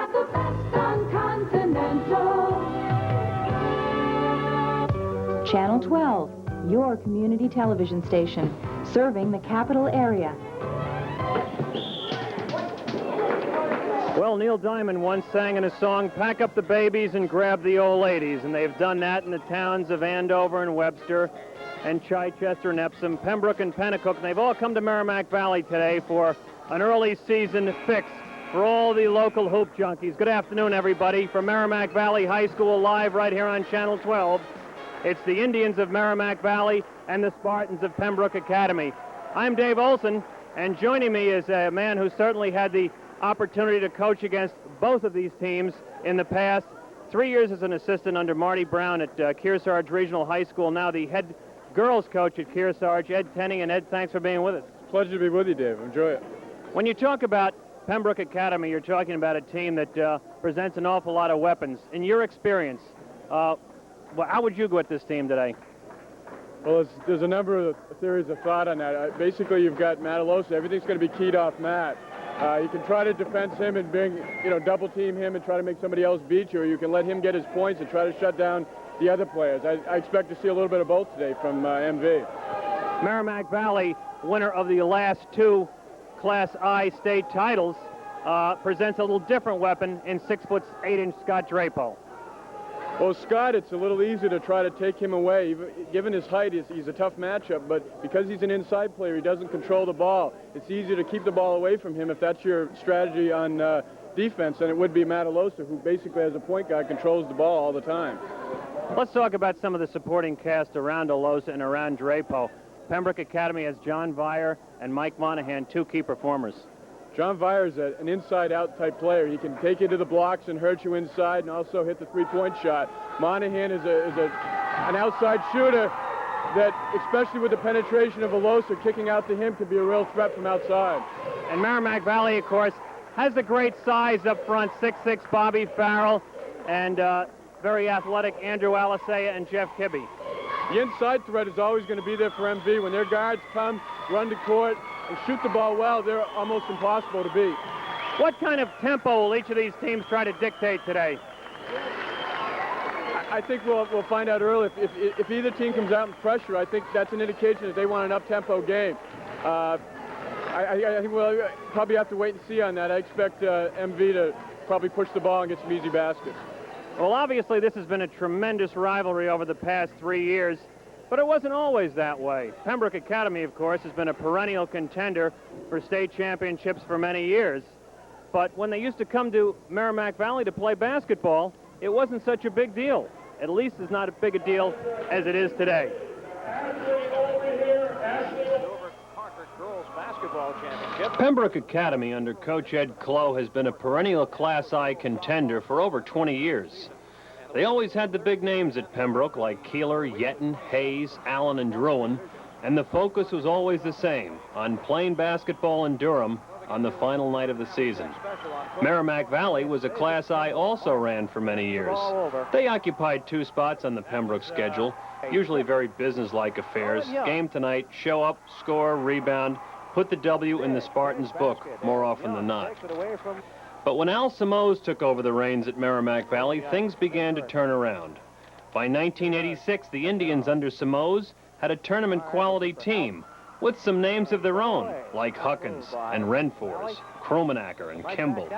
got the best on Continental. Channel 12, your community television station, serving the capital area. Well, Neil Diamond once sang in a song, "Pack up the babies and grab the old ladies," and they've done that in the towns of Andover and Webster and Chichester and Epsom, Pembroke and Pennacook, and they've all come to Merrimack Valley today for an early season fix for all the local hoop junkies. Good afternoon, everybody. From Merrimack Valley High School, live right here on Channel 12. It's the Indians of Merrimack Valley and the Spartans of Pembroke Academy. I'm Dave Olson, and joining me is a man who certainly had the opportunity to coach against both of these teams in the past. 3 years as an assistant under Marty Brown at Kearsarge Regional High School, now the head girls coach at Kearsarge, Ed Tenning. And Ed, thanks for being with us. Pleasure to be with you, Dave. Enjoy it. When you talk about Pembroke Academy, you're talking about a team that presents an awful lot of weapons. In your experience, how would you go at this team today? Well, there's a number of theories of thought on that. Basically, you've got Matalosa. Everything's going to be keyed off Matt. You can try to defense him and double team him and try to make somebody else beat you, or you can let him get his points and try to shut down the other players. I expect to see a little bit of both today from MV. Merrimack Valley, winner of the last two Class I state titles, presents a little different weapon in 6'8" Scott Drapo. Well, Scott, it's a little easier to try to take him away. Given his height, he's a tough matchup, but because he's an inside player, he doesn't control the ball. It's easier to keep the ball away from him if that's your strategy on defense, than it would be Matalosa, who basically, as a point guard, controls the ball all the time. Let's talk about some of the supporting cast around Alosa and around Drapo. Pembroke Academy has John Vire and Mike Monahan, two key performers. John Vire is an inside-out type player. He can take you to the blocks and hurt you inside and also hit the three-point shot. Monahan is an outside shooter that, especially with the penetration of Alosa kicking out to him, could be a real threat from outside. And Merrimack Valley, of course, has the great size up front, 6'6" Bobby Farrell and very athletic Andrew Alisea and Jeff Kibbe. The inside threat is always going to be there for MV. When their guards come, run the court, and shoot the ball well, they're almost impossible to beat. What kind of tempo will each of these teams try to dictate today? I think we'll find out early. If either team comes out in pressure, I think that's an indication that they want an up-tempo game. I think we'll probably have to wait and see on that. I expect MV to probably push the ball and get some easy baskets. Well, obviously, this has been a tremendous rivalry over the past 3 years, but it wasn't always that way. Pembroke Academy, of course, has been a perennial contender for state championships for many years. But when they used to come to Merrimack Valley to play basketball, it wasn't such a big deal. At least it's not as big a deal as it is today. Pembroke Academy under Coach Ed Clough has been a perennial Class I contender for over 20 years. They always had the big names at Pembroke like Keeler, Yetton, Hayes, Allen, and Druin, and the focus was always the same, on playing basketball in Durham on the final night of the season. Merrimack Valley was a Class I also ran for many years. They occupied 2 spots on the Pembroke schedule, usually very businesslike affairs. Game tonight, show up, score, rebound, put the W in the Spartans' book more often than not. But when Al Simoes took over the reins at Merrimack Valley, things began to turn around. By 1986, the Indians under Simoes had a tournament-quality team with some names of their own, like Huckins and Renfors, Krummenacker and Kimball.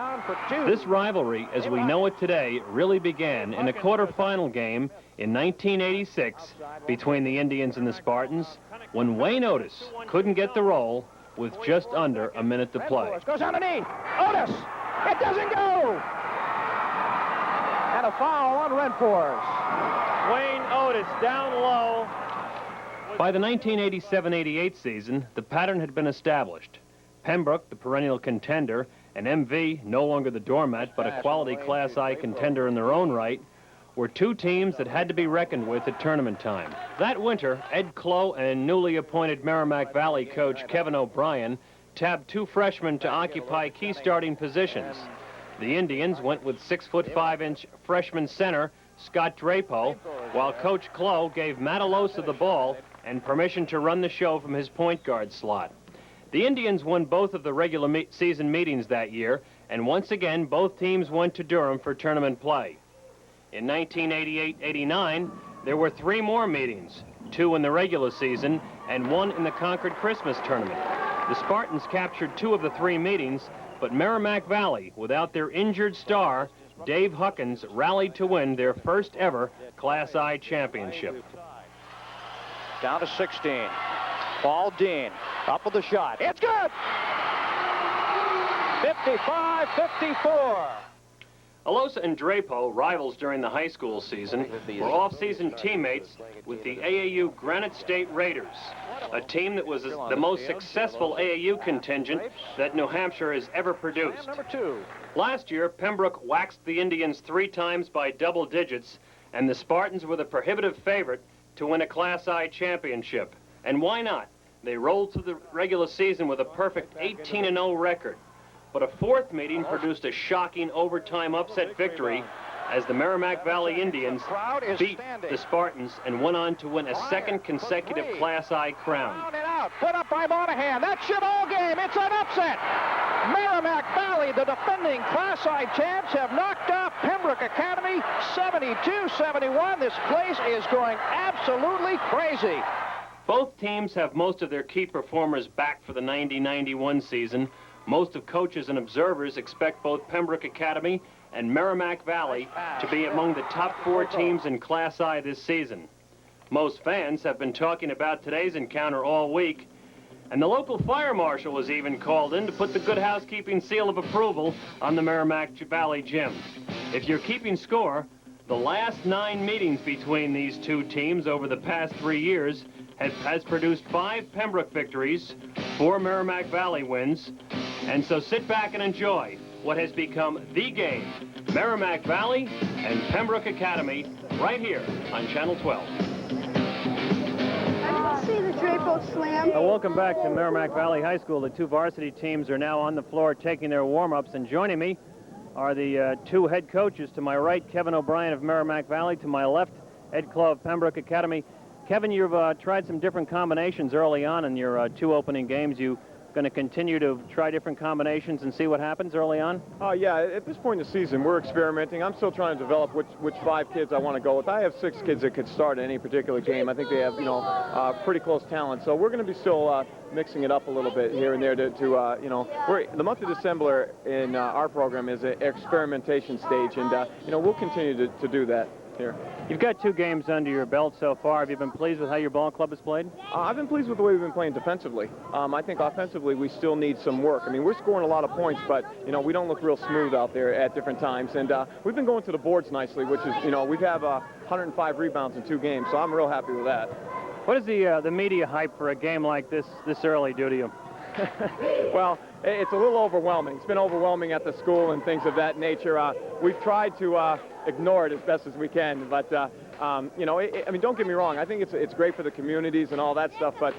This rivalry, as we know it today, really began in a quarterfinal game in 1986 between the Indians and the Spartans, when Wayne Otis couldn't get the roll with just under a minute to play. Goes underneath. Otis. It doesn't go. And a foul on Renfors. Wayne Otis down low. By the 1987-88 season, the pattern had been established. Pembroke, the perennial contender, and MV, no longer the doormat, but a quality Class I contender in their own right, were two teams that had to be reckoned with at tournament time. That winter, Ed Clough and newly appointed Merrimack Valley coach Kevin O'Brien tabbed 2 freshmen to occupy key starting positions. The Indians went with 6'5" freshman center Scott Drapo, while Coach Clough gave Matalosa the ball and permission to run the show from his point guard slot. The Indians won both of the regular season meetings that year and once again, both teams went to Durham for tournament play. In 1988-89, there were 3 more meetings, 2 in the regular season and 1 in the Concord Christmas tournament. The Spartans captured 2 of the 3 meetings, but Merrimack Valley, without their injured star, Dave Huckins, rallied to win their first ever Class I championship. Down to 16. Paul Dean up with the shot. It's good! 55-54. Alosa and Drapo, rivals during the high school season, were off-season teammates with the AAU Granite State Raiders, a team that was the most successful AAU contingent that New Hampshire has ever produced. Last year, Pembroke waxed the Indians 3 times by double digits, and the Spartans were the prohibitive favorite to win a Class I championship. And why not? They rolled through the regular season with a perfect 18-0 record. But a 4th meeting produced a shocking overtime upset victory as the Merrimack Valley Indians beat the Spartans and went on to win a 2nd consecutive Class I crown. Put up by Monahan. That should all game. It's an upset. Merrimack Valley, the defending Class I champs, have knocked off Pembroke Academy 72-71. This place is going absolutely crazy. Both teams have most of their key performers back for the 90-91 season. Most of coaches and observers expect both Pembroke Academy and Merrimack Valley to be among the top 4 teams in Class I this season. Most fans have been talking about today's encounter all week, and the local fire marshal was even called in to put the good housekeeping seal of approval on the Merrimack Valley gym. If you're keeping score, the last 9 meetings between these 2 teams over the past 3 years has produced 5 Pembroke victories, 4 Merrimack Valley wins, and so sit back and enjoy what has become the game, Merrimack Valley and Pembroke Academy, right here on Channel 12. See the Drapo slam. Welcome back to Merrimack Valley High School. The 2 varsity teams are now on the floor taking their warm-ups, and joining me are the 2 head coaches. To my right, Kevin O'Brien of Merrimack Valley. To my left, Ed Clough of Pembroke Academy. Kevin, you've tried some different combinations early on in your 2 opening games. You going to continue to try different combinations and see what happens early on? Yeah, at this point in the season, we're experimenting. I'm still trying to develop which 5 kids I want to go with. I have 6 kids that could start in any particular game. I think they have, pretty close talent. So we're going to be still mixing it up a little bit here and there to the month of December in our program is an experimentation stage, and, we'll continue to do that here. You've got 2 games under your belt so far. Have you been pleased with how your ball club has played? I've been pleased with the way we've been playing defensively. I think offensively we still need some work. I mean, we're scoring a lot of points, but, we don't look real smooth out there at different times. And we've been going to the boards nicely, which is, we've had 105 rebounds in 2 games, so I'm real happy with that. What does the media hype for a game like this early do to you? Well, it's a little overwhelming. It's been overwhelming at the school and things of that nature. We've tried to ignore it as best as we can, but don't get me wrong. I think it's great for the communities and all that stuff, but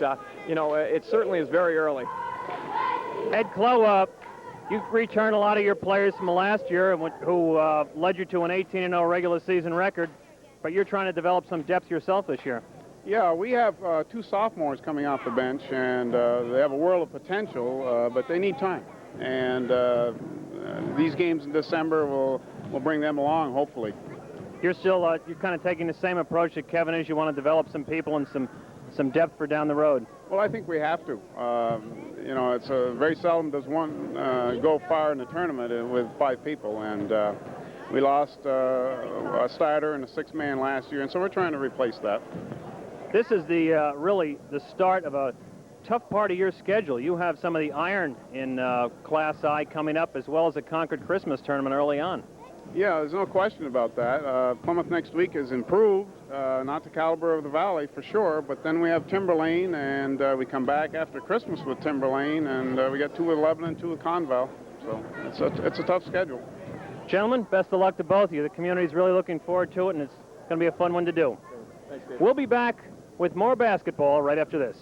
it certainly is very early. Ed Clough, you returned a lot of your players from last year, who led you to an 18-0 regular season record, but you're trying to develop some depth yourself this year. Yeah, we have 2 sophomores coming off the bench, and they have a world of potential, but they need time. And these games in December will bring them along, hopefully. You're still you're kind of taking the same approach that Kevin is. You want to develop some people and some depth for down the road. Well, I think we have to. It's very seldom does one go far in the tournament with 5 people, and we lost a starter and a 6-man last year, and so we're trying to replace that. This is really the start of a tough part of your schedule. You have some of the iron in Class I coming up, as well as the Concord Christmas tournament early on. Yeah, there's no question about that. Plymouth next week is improved, not the caliber of the Valley for sure, but then we have Timberlane, and we come back after Christmas with Timberlane, and we got 2 with Lebanon and 2 with Conval. So it's a tough schedule. Gentlemen, best of luck to both of you. The community's really looking forward to it, and it's going to be a fun one to do. Thanks, Dave. We'll be back with more basketball right after this.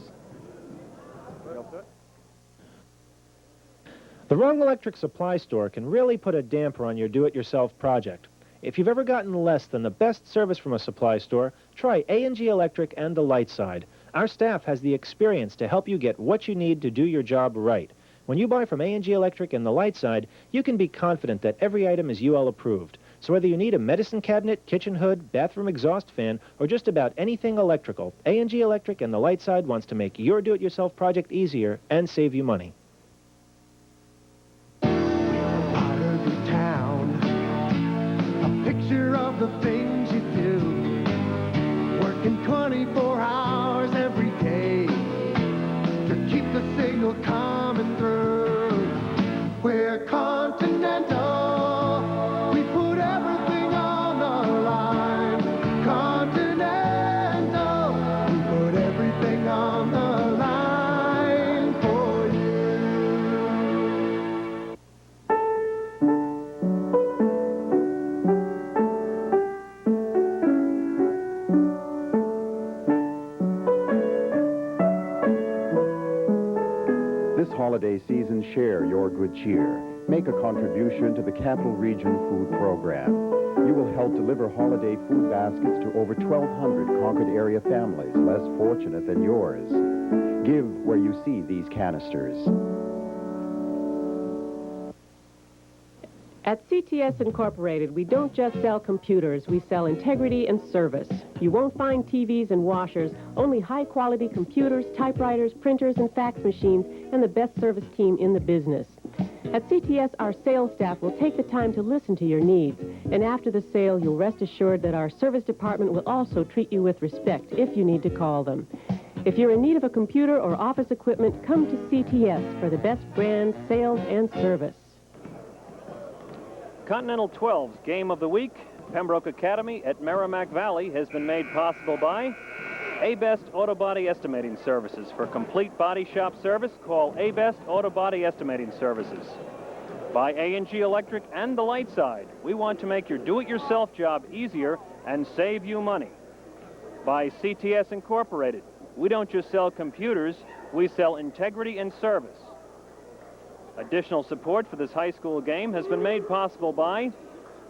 The wrong electric supply store can really put a damper on your do-it-yourself project. If you've ever gotten less than the best service from a supply store, try A&G Electric and the light side. Our staff has the experience to help you get what you need to do your job right. When you buy from A&G Electric and the light side, you can be confident that every item is UL approved. So whether you need a medicine cabinet, kitchen hood, bathroom exhaust fan, or just about anything electrical, A&G Electric and the light side wants to make your do-it-yourself project easier and save you money. Picture of the things you do, working 24 hours every day to keep the signal coming through. We're Continental, we put everything on the line. Continental, we put everything on the line for you. This holiday season, share your good cheer. Make a contribution to the Capital Region Food Program. You will help deliver holiday food baskets to over 1,200 Concord area families less fortunate than yours. Give where you see these canisters. At CTS Incorporated, we don't just sell computers, we sell integrity and service. You won't find TVs and washers, only high-quality computers, typewriters, printers, and fax machines, and the best service team in the business. At CTS, our sales staff will take the time to listen to your needs, and after the sale, you'll rest assured that our service department will also treat you with respect if you need to call them. If you're in need of a computer or office equipment, come to CTS for the best brand, sales, and service. Continental 12's Game of the Week, Pembroke Academy at Merrimack Valley, has been made possible by A-Best Auto Body Estimating Services. For complete body shop service, call A-Best Auto Body Estimating Services. By A&G Electric and the light side, we want to make your do-it-yourself job easier and save you money. By CTS Incorporated, we don't just sell computers, we sell integrity and service. Additional support for this high school game has been made possible by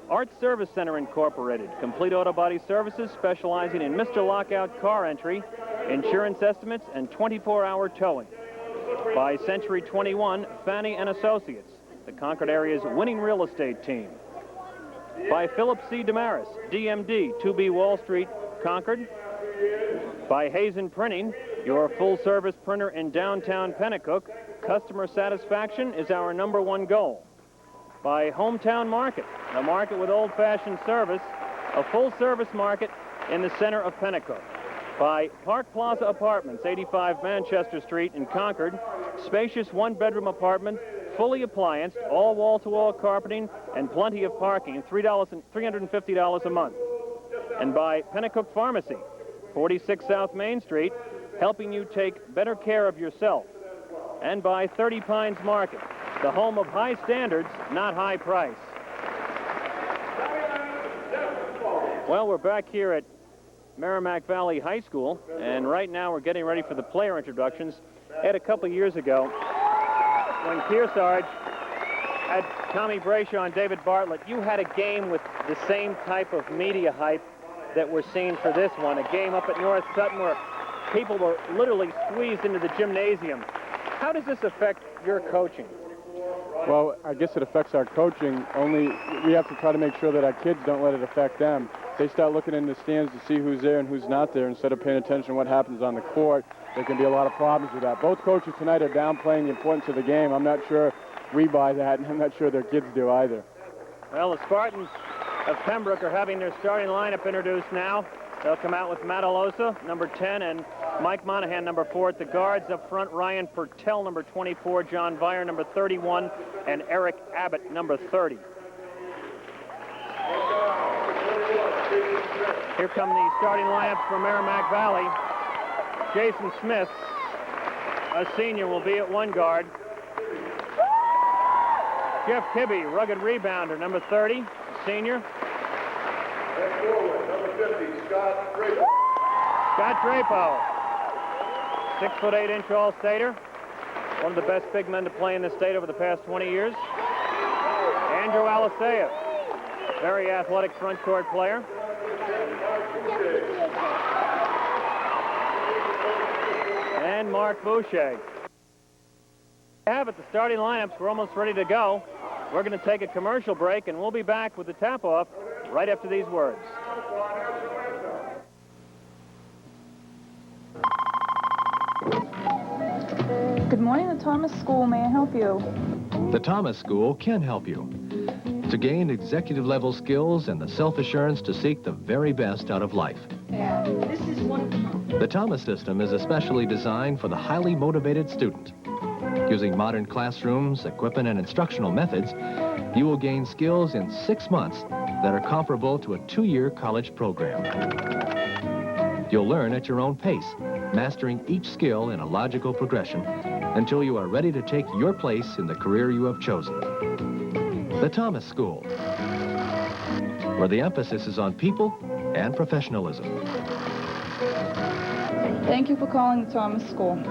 Art Service Center Incorporated, complete auto body services specializing in Mr. Lockout car entry, insurance estimates, and 24-hour towing. By Century 21 Fannie and Associates, the Concord area's winning real estate team. By Philip C. Damaris, DMD, 2B Wall Street, Concord. By Hazen Printing, your full-service printer in downtown Pennacook. Customer satisfaction is our #1 goal. By Hometown Market, a market with old-fashioned service, a full-service market in the center of Pennacook. By Park Plaza Apartments, 85 Manchester Street in Concord, spacious one-bedroom apartment, fully applianced, all wall-to-wall carpeting, and plenty of parking, $350 a month. And by Pennacook Pharmacy, 46 South Main Street, helping you take better care of yourself. And by 30 Pines Market, the home of high standards, not high price. Well, we're back here at Merrimack Valley High School, and right now we're getting ready for the player introductions. Ed, a couple years ago, when Kearsarge had Tommy Brayshaw and David Bartlett, you had a game with the same type of media hype that we're seeing for this one, a game up at North Sutton where people were literally squeezed into the gymnasium. How does this affect your coaching? Well, I guess it affects our coaching, only we have to try to make sure that our kids don't let it affect them. They start looking in the stands to see who's there and who's not there instead of paying attention to what happens on the court. There can be a lot of problems with that. Both coaches tonight are downplaying the importance of the game. I'm not sure we buy that, and I'm not sure their kids do either. Well, the Spartans of Pembroke are having their starting lineup introduced now. They'll come out with Matalosa, number 10, and Mike Monahan, number 4 at the guards. Up front, Ryan Pertell, number 24, John Vire, number 31, and Eric Abbott, number 30. Here come the starting lineups for Merrimack Valley. Jason Smith, a senior, will be at one guard. Jeff Kibbe, rugged rebounder, number 30, senior. Number 50, Scott Drapo. Scott Drapo, 6'8" All-Stater, one of the best big men to play in the state over the past 20 years. Andrew Alisea, very athletic front court player. And Mark Boucher. Have it, the starting lineups. We're almost ready to go. We're going to take a commercial break, and we'll be back with the tap-off right after these words. Good morning, the Thomas School. May I help you? The Thomas School can help you to gain executive-level skills and the self-assurance to seek the very best out of life. This is one of them. The Thomas system is especially designed for the highly motivated student. Using modern classrooms, equipment, and instructional methods, you will gain skills in 6 months that are comparable to a 2-year college program. You'll learn at your own pace, mastering each skill in a logical progression until you are ready to take your place in the career you have chosen. The Thomas School, where the emphasis is on people and professionalism. Thank you for calling the Thomas School.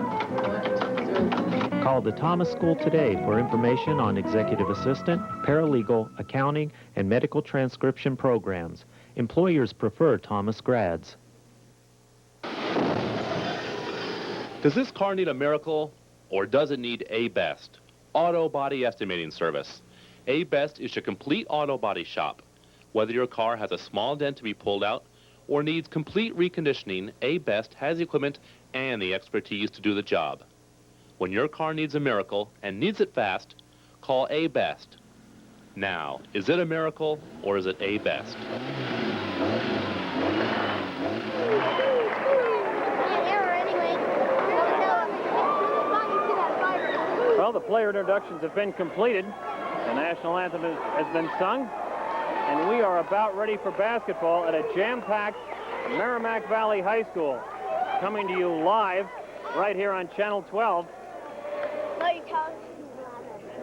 Call the Thomas School today for information on executive assistant, paralegal, accounting, and medical transcription programs. Employers prefer Thomas grads. Does this car need a miracle, or does it need A-Best? Auto Body Estimating Service. A-Best is your complete auto body shop. Whether your car has a small dent to be pulled out or needs complete reconditioning, A-Best has the equipment and the expertise to do the job. When your car needs a miracle and needs it fast, call A-Best. Now, is it a miracle or is it A-Best? Well, the player introductions have been completed. The national anthem has been sung, and we are about ready for basketball at a jam-packed Merrimack Valley High School. Coming to you live right here on Channel 12.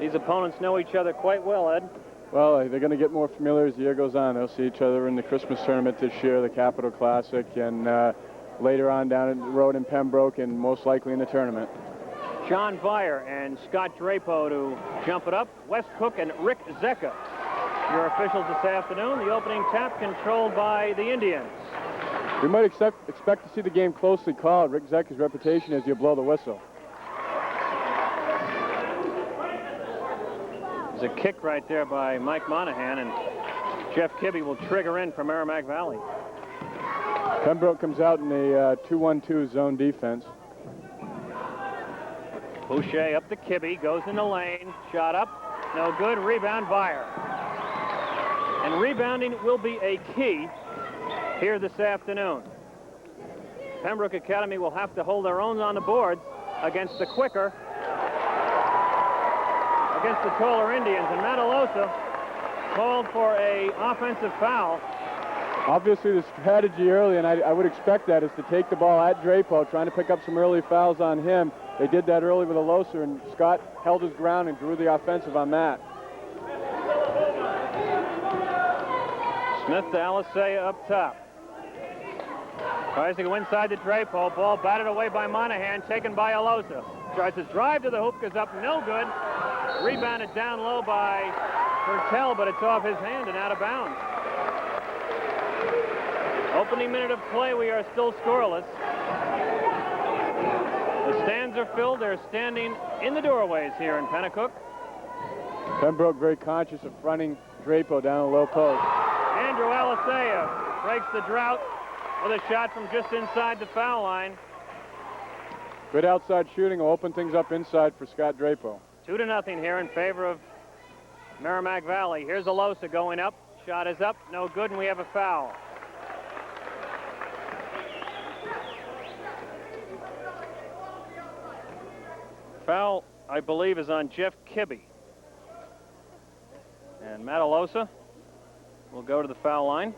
These opponents know each other quite well, Ed. Well, they're going to get more familiar as the year goes on. They'll see each other in the Christmas tournament this year, the Capital Classic, and later on down the road in Pembroke, and most likely in the tournament. John Vire and Scott Drapeau to jump it up. Wes Cook and Rick Zecca, your officials this afternoon. The opening tap controlled by the Indians. We might expect to see the game closely called. Rick Zecca's reputation is you blow the whistle. There's a kick right there by Mike Monahan, and Jeff Kibbe will trigger in for Merrimack Valley. Pembroke comes out in a 2-1-2 zone defense. Boucher up to Kibbe, goes in the lane, shot up, no good, rebound Vire. And rebounding will be a key here this afternoon. Pembroke Academy will have to hold their own on the boards against the quicker, against the taller Indians, and Matalosa called for a offensive foul. Obviously the strategy early, and I would expect that, is to take the ball at Drapeau, trying to pick up some early fouls on him. They did that early with Alosa, and Scott held his ground and drew the offensive on that. Smith to Alisea up top. Tries to go inside the Drapeau. Ball batted away by Monahan, taken by Alosa. Tries to drive to the hoop, goes up, no good. Rebounded down low by Hertel, but it's off his hand and out of bounds. Opening minute of play, we are still scoreless. The stands are filled. They're standing in the doorways here in Pennacook. Pembroke very conscious of fronting Drapeau down the low post. Andrew Alisea breaks the drought with a shot from just inside the foul line. Good outside shooting will open things up inside for Scott Drapeau. 2-0 here in favor of Merrimack Valley. Here's Alosa going up. Shot is up, no good, and we have a foul. Foul, I believe, is on Jeff Kibbe. And Matalosa will go to the foul line.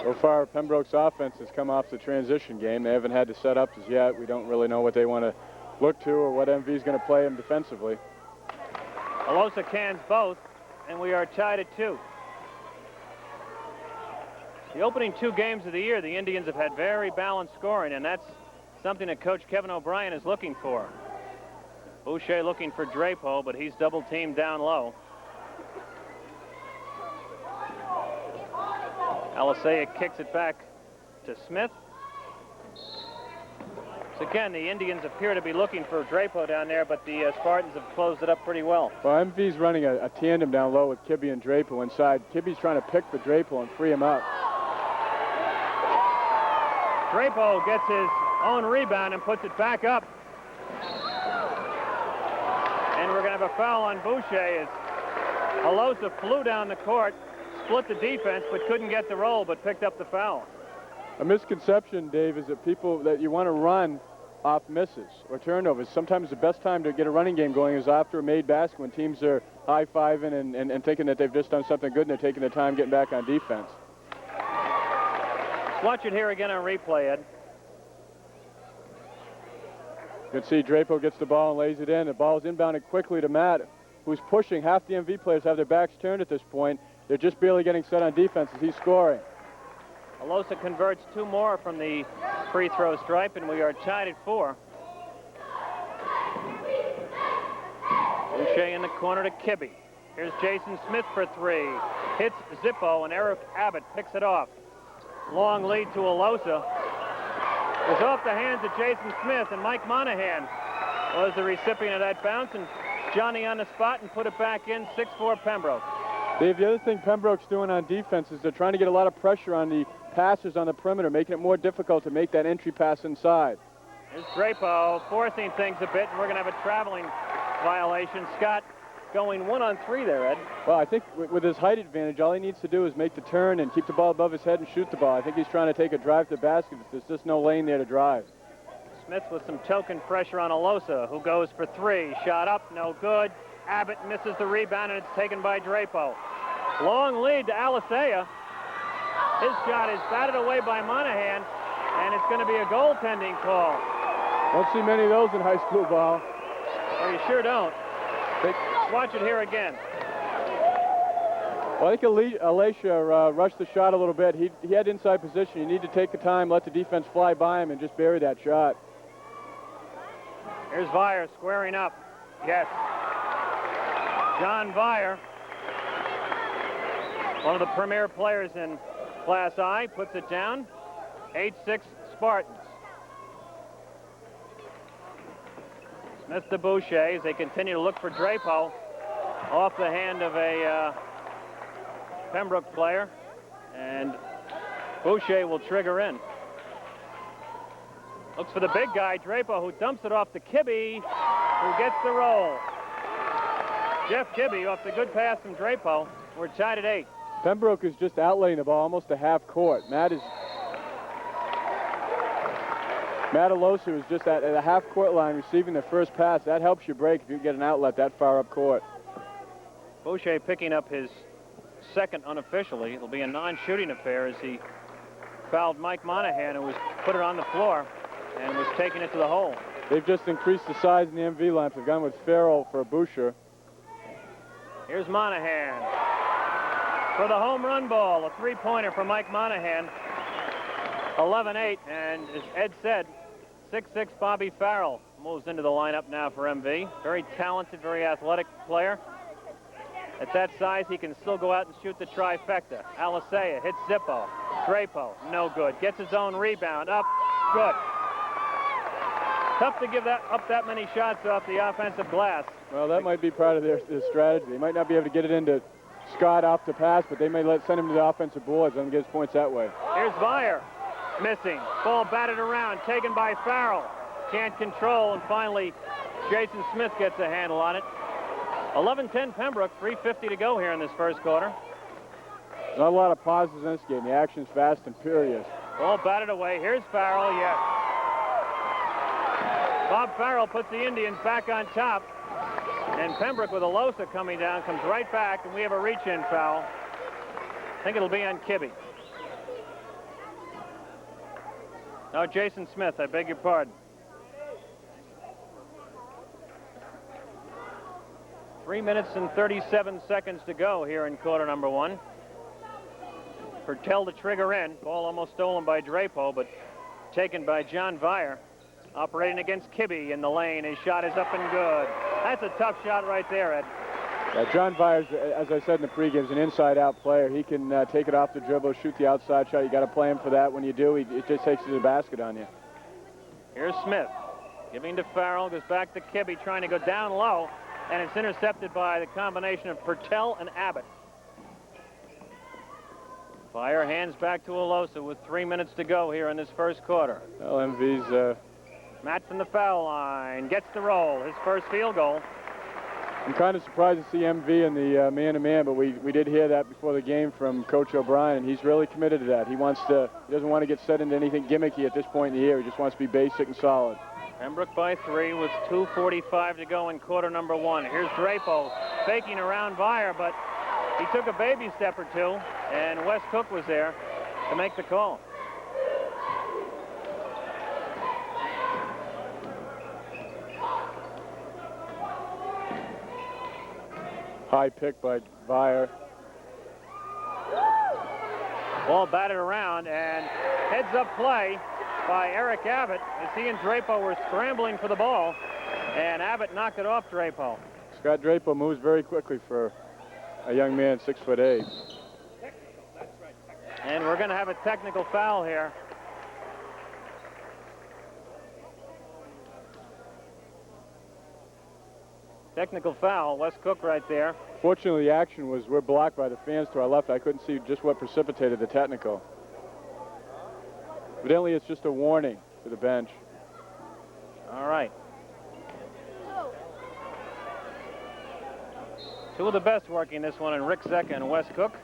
So far, Pembroke's offense has come off the transition game. They haven't had to set up as yet. We don't really know what they want to look to or what MV's going to play them defensively. Alosa cans both, and we are tied at 2. The opening 2 games of the year, the Indians have had very balanced scoring, and that's something that Coach Kevin O'Brien is looking for. Boucher looking for Drapeau, but he's double-teamed down low. Alisea kicks it back to Smith. So again, the Indians appear to be looking for Drapo down there, but the Spartans have closed it up pretty well. Well, MV's running a tandem down low with Kibbe and Drapo inside. Kibbe's trying to pick for Drapo and free him up. Drapo gets his own rebound and puts it back up. And we're going to have a foul on Boucher as Alosa flew down the court, split the defense, but couldn't get the roll, but picked up the foul. A misconception, Dave, is that you want to run off misses or turnovers. Sometimes the best time to get a running game going is after a made basket when teams are high-fiving and thinking that they've just done something good and they're taking their time getting back on defense. Let's watch it here again on replay, Ed. You can see Drapo gets the ball and lays it in. The ball is inbounded quickly to Matt, who's pushing. Half the MV players have their backs turned at this point. They're just barely getting set on defense as he's scoring. Alosa converts 2 more from the free throw stripe, and we are tied at 4. Boucher in the corner to Kibbe. Here's Jason Smith for 3. Hits Zippo, and Eric Abbott picks it off. Long lead to Alosa. It's off the hands of Jason Smith, and Mike Monahan was the recipient of that bounce, and Johnny on the spot and put it back in. 6-4 Pembroke. Dave, the other thing Pembroke's doing on defense is they're trying to get a lot of pressure on the passers on the perimeter, making it more difficult to make that entry pass inside. Here's Drapo forcing things a bit, and we're going to have a traveling violation. Scott going 1-on-3 there, Ed. Well, I think with his height advantage, all he needs to do is make the turn and keep the ball above his head and shoot the ball. I think he's trying to take a drive to the basket. There's just no lane there to drive. Smith with some token pressure on Alosa, who goes for 3. Shot up, no good. Abbott misses the rebound, and it's taken by Drapo. Long lead to Alisea. His shot is batted away by Monahan, and it's going to be a goaltending call. Don't see many of those in high school ball. Well, you sure don't. Watch it here again. Well, I think Alisea rushed the shot a little bit. He had inside position. You need to take the time, let the defense fly by him, and just bury that shot. Here's Vire squaring up. Yes. John Vire, one of the premier players in Class I, puts it down. 8-6 Spartans. Smith to Boucher as they continue to look for Drapo off the hand of a Pembroke player, and Boucher will trigger in. Looks for the big guy, Drapo, who dumps it off to Kibbe, who gets the roll. Jeff Kibbe off the good pass from Drapo. We're tied at 8. Pembroke is just outlaying the ball almost a half court. Matt Alosa is just at a half court line receiving the first pass. That helps you break if you get an outlet that far up court. Boucher picking up his second unofficially. It'll be a non-shooting affair as he fouled Mike Monahan, who was put it on the floor and was taking it to the hole. They've just increased the size in the MV line. They've gone with Farrell for Boucher. Here's Monahan for the home run ball. A 3-pointer for Mike Monahan. 11-8, and as Ed said, 6'6" Bobby Farrell moves into the lineup now for MV. Very talented, very athletic player. At that size, he can still go out and shoot the trifecta. Alisea hits Zippo. Drapo, no good. Gets his own rebound. Up, good. Tough to give up that many shots off the offensive glass. Well, that might be part of their strategy. They might not be able to get it into Scott off the pass, but they may send him to the offensive boards and get his points that way. Here's Vire. Missing. Ball batted around, taken by Farrell. Can't control, and finally Jason Smith gets a handle on it. 11-10 Pembroke, 3:50 to go here in this first quarter. Not a lot of pauses in this game. The action's fast and furious. Ball batted away. Here's Farrell, yes. Bob Farrell puts the Indians back on top. And Pembroke with Alosa coming down, comes right back, and we have a reach-in foul. I think it'll be on Kibbe. No, Jason Smith, I beg your pardon. 3 minutes and 37 seconds to go here in quarter number 1. Purtell to trigger in. Ball almost stolen by Drapo, but taken by John Vire. Operating against Kibbe in the lane. His shot is up and good. That's a tough shot right there, Ed. John Byers, as I said in the pregame, is an inside-out player. He can take it off the dribble, shoot the outside shot. You got to play him for that. When you do, it just takes to the basket on you. Here's Smith, giving to Farrell, goes back to Kibbe, trying to go down low, and it's intercepted by the combination of Pertell and Abbott. Fire hands back to Alosa with 3 minutes to go here in this first quarter. Well, MV's... Matt from the foul line gets the roll, his first field goal. I'm kind of surprised to see MV in the man-to-man, but we did hear that before the game from Coach O'Brien, and he's really committed to that. He doesn't want to get set into anything gimmicky at this point in the year. He just wants to be basic and solid. Pembroke by 3 with 2:45 to go in quarter number 1. Here's Drapo faking around Vire, but he took a baby step or two, and Wes Cook was there to make the call. High pick by Vire. Ball batted around, and heads-up play by Eric Abbott as he and Drapo were scrambling for the ball, and Abbott knocked it off Drapo. Scott Drapo moves very quickly for a young man, 6'8". And we're going to have a technical foul here. Technical foul, Wes Cook right there. Fortunately, the action we're blocked by the fans to our left. I couldn't see just what precipitated the technical. Evidently, it's just a warning to the bench. All right. Two of the best working this one, in Rick Zecca and Wes Cook.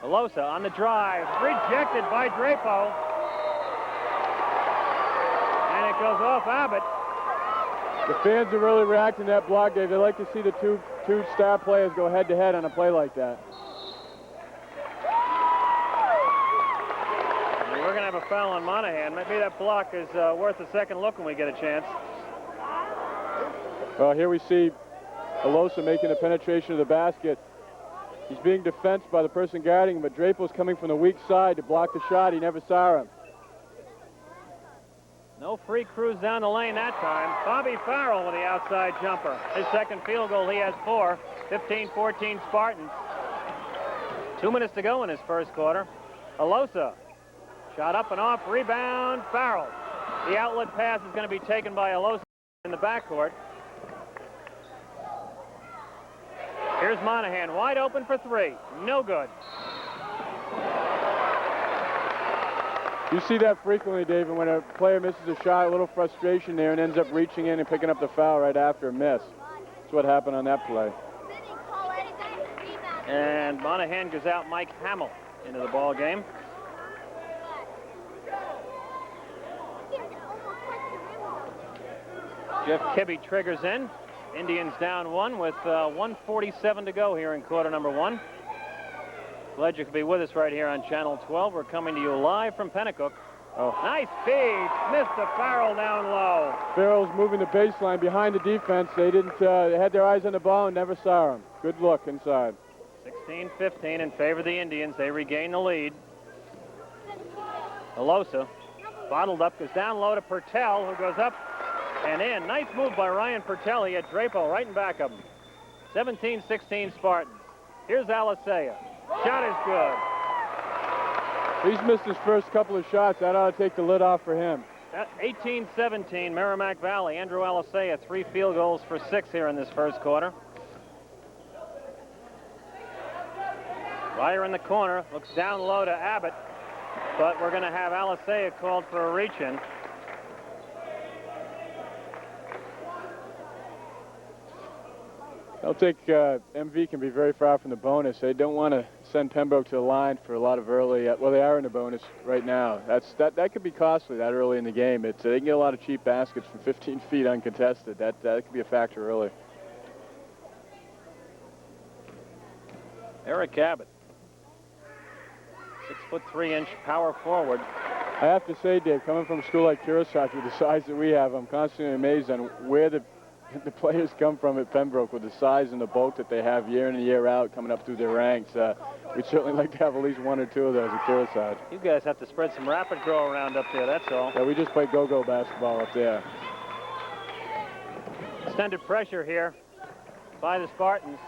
Alosa on the drive, rejected by Drapo. And it goes off Abbott. The fans are really reacting to that block, Dave. They like to see the two star players go head-to-head on a play like that. We're going to have a foul on Monahan. Maybe that block is worth a second look when we get a chance. Well, here we see Alosa making a penetration of the basket. He's being defensed by the person guarding him, but Drapo's coming from the weak side to block the shot. He never saw him. No free cruise down the lane that time. Bobby Farrell with the outside jumper. His second field goal, he has 4. 15-14 Spartans. 2 minutes to go in his first quarter. Alosa, shot up and off, rebound, Farrell. The outlet pass is going to be taken by Alosa in the backcourt. Here's Monahan, wide open for 3. No good. You see that frequently, David, when a player misses a shot, a little frustration there, and ends up reaching in and picking up the foul right after a miss. That's what happened on that play. And Monahan goes out Mike Hamill into the ball game. Jeff Kibbe triggers in. Indians down 1 with 1:47 to go here in quarter number 1. Glad you could be with us right here on Channel 12. We're coming to you live from Pennacook. Oh. Nice feed. Missed the Farrell down low. Farrell's moving the baseline behind the defense. They didn't. They had their eyes on the ball and never saw him. Good look inside. 16-15 in favor of the Indians. They regain the lead. Alosa, bottled up, goes down low to Pertell, who goes up and in. Nice move by Ryan Pertell. He had Drapo right in back of him. 17-16 Spartans. Here's Alisea. Shot is good. He's missed his first couple of shots. That ought to take the lid off for him. 18-17, Merrimack Valley. Andrew Alisea, 3 field goals for 6 here in this first quarter. Vire in the corner, looks down low to Abbott, but we're going to have Alisea called for a reach-in. I don't think MV can be very far from the bonus. They don't want to send Pembroke to the line for a lot of early. Well, they are in the bonus right now. That could be costly that early in the game. They can get a lot of cheap baskets from 15 feet uncontested. That could be a factor early. Eric Abbott, 6'3" power forward. I have to say, Dave, coming from a school like Kearsarge with the size that we have, I'm constantly amazed on where the players come from at Pembroke with the size and the bulk that they have year in and year out coming up through their ranks. We'd certainly like to have at least 1 or 2 of those at Kearsarge. You guys have to spread some rapid grow around up there, that's all. Yeah, we just play go-go basketball up there. Extended pressure here by the Spartans.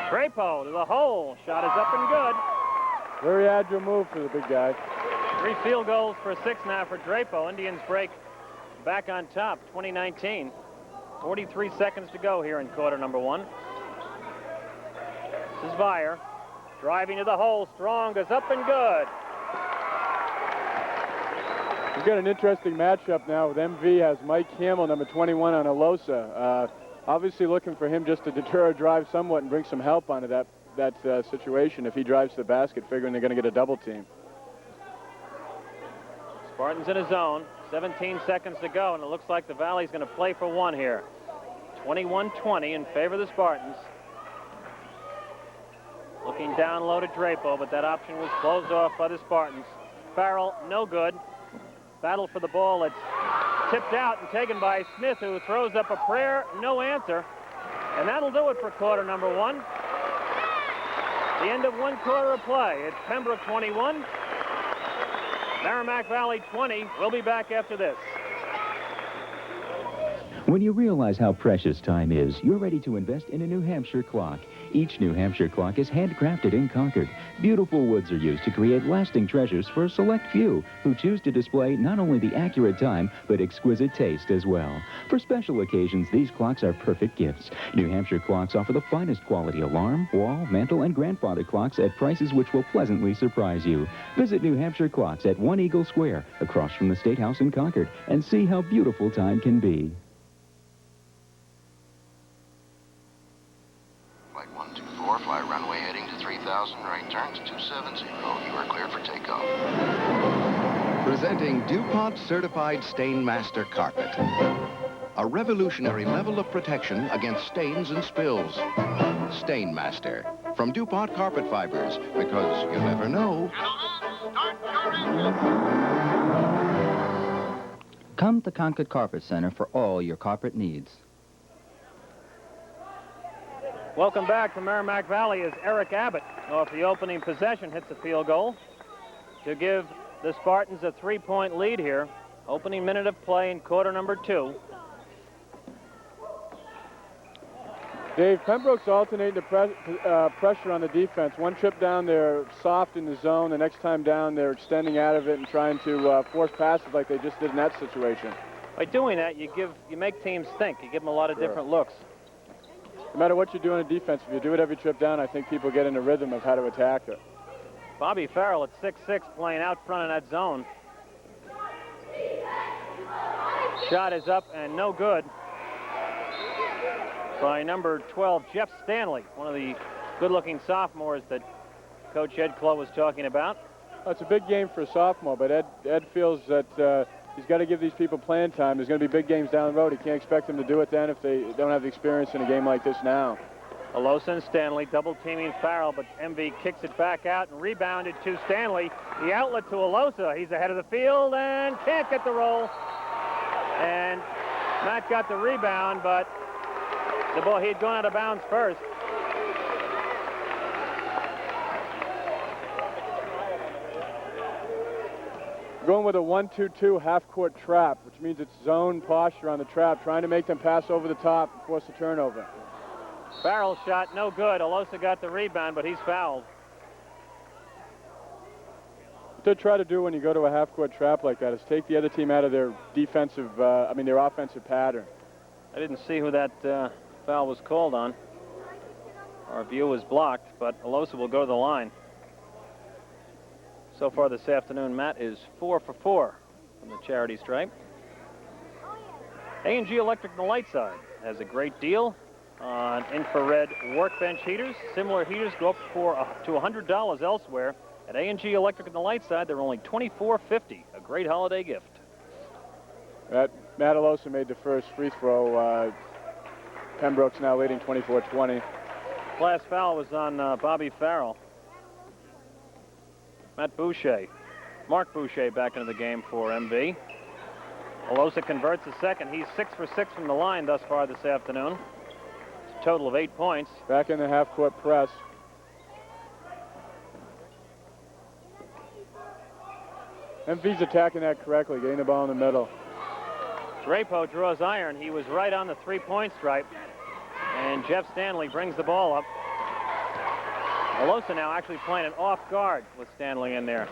Drapo to the hole. Shot is up and good. Very agile move for the big guy. 3 field goals for 6 now for Drapo. Indians break back on top, 2019. 43 seconds to go here in quarter number 1. This is Vire. Driving to the hole. Strong goes up and good. We've got an interesting matchup now with MV has Mike Hamill, number 21, on Alosa. Obviously looking for him just to deter a drive somewhat and bring some help onto that situation if he drives to the basket, figuring they're going to get a double team. Spartans in a zone. 17 seconds to go, and it looks like the Valley's going to play for 1 here. 21-20 in favor of the Spartans. Looking down low to Drapo, but that option was closed off by the Spartans. Farrell, no good. Battle for the ball. It's tipped out and taken by Smith, who throws up a prayer. No answer. And that'll do it for quarter number 1. The end of 1 quarter of play. It's Pembroke 21, Merrimack Valley 20. We'll be back after this. When you realize how precious time is, you're ready to invest in a New Hampshire clock. Each New Hampshire clock is handcrafted in Concord. Beautiful woods are used to create lasting treasures for a select few who choose to display not only the accurate time, but exquisite taste as well. For special occasions, these clocks are perfect gifts. New Hampshire clocks offer the finest quality alarm, wall, mantle, and grandfather clocks at prices which will pleasantly surprise you. Visit New Hampshire Clocks at 1 Eagle Square, across from the State House in Concord, and see how beautiful time can be. Flight 124, fly runway heading to 3000, right turns 270. You are cleared for takeoff. Presenting DuPont Certified Stain Master Carpet. A revolutionary level of protection against stains and spills. Stain Master from DuPont Carpet Fibers, because you never know. Come to Concord Carpet Center for all your carpet needs. Welcome back to Merrimack Valley as Eric Abbott, off the opening possession, hits a field goal to give the Spartans a 3-point lead here. Opening minute of play in quarter number 2. Dave, Pembroke's alternating the pressure on the defense. One trip down, they're soft in the zone. The next time down, they're extending out of it and trying to force passes like they just did in that situation. By doing that, you make teams think. You give them a lot of different looks. No matter what you do on defense, if you do it every trip down, I think people get in a rhythm of how to attack it. Bobby Farrell at 6'6", playing out front in that zone. Shot is up and no good by number 12, Jeff Stanley, one of the good-looking sophomores that Coach Ed Clough was talking about. Well, it's a big game for a sophomore, but Ed feels that he's got to give these people playing time. There's going to be big games down the road. He can't expect them to do it then if they don't have the experience in a game like this now. Alosa and Stanley double-teaming Farrell, but MV kicks it back out and rebounded to Stanley. The outlet to Alosa. He's ahead of the field and can't get the roll. And Matt got the rebound, but the ball, he had gone out of bounds first. Going with a 1-2-2 half-court trap, which means it's zone posture on the trap, trying to make them pass over the top and force a turnover. Farrell's shot, no good. Alosa got the rebound, but he's fouled. What they try to do when you go to a half-court trap like that is take the other team out of their defensive, their offensive pattern. I didn't see who that foul was called on. Our view was blocked, but Alosa will go to the line. So far this afternoon, Matt is 4 for 4 from the charity stripe. A&G Electric on the light side has a great deal on infrared workbench heaters. Similar heaters go up to $100 elsewhere. At A&G Electric on the light side, they're only $24.50. A great holiday gift. Matt Alosa made the first free throw. Pembroke's now leading 24-20. Last foul was on Bobby Farrell. Matt Boucher. Mark Boucher back into the game for MV. Alosa converts a second. He's 6 for 6 from the line thus far this afternoon. It's a total of 8 points. Back in the half-court press. MV's attacking that correctly, getting the ball in the middle. Drapo draws iron. He was right on the 3-point stripe. And Jeff Stanley brings the ball up. Alosa now actually playing it off guard with Stanley in there.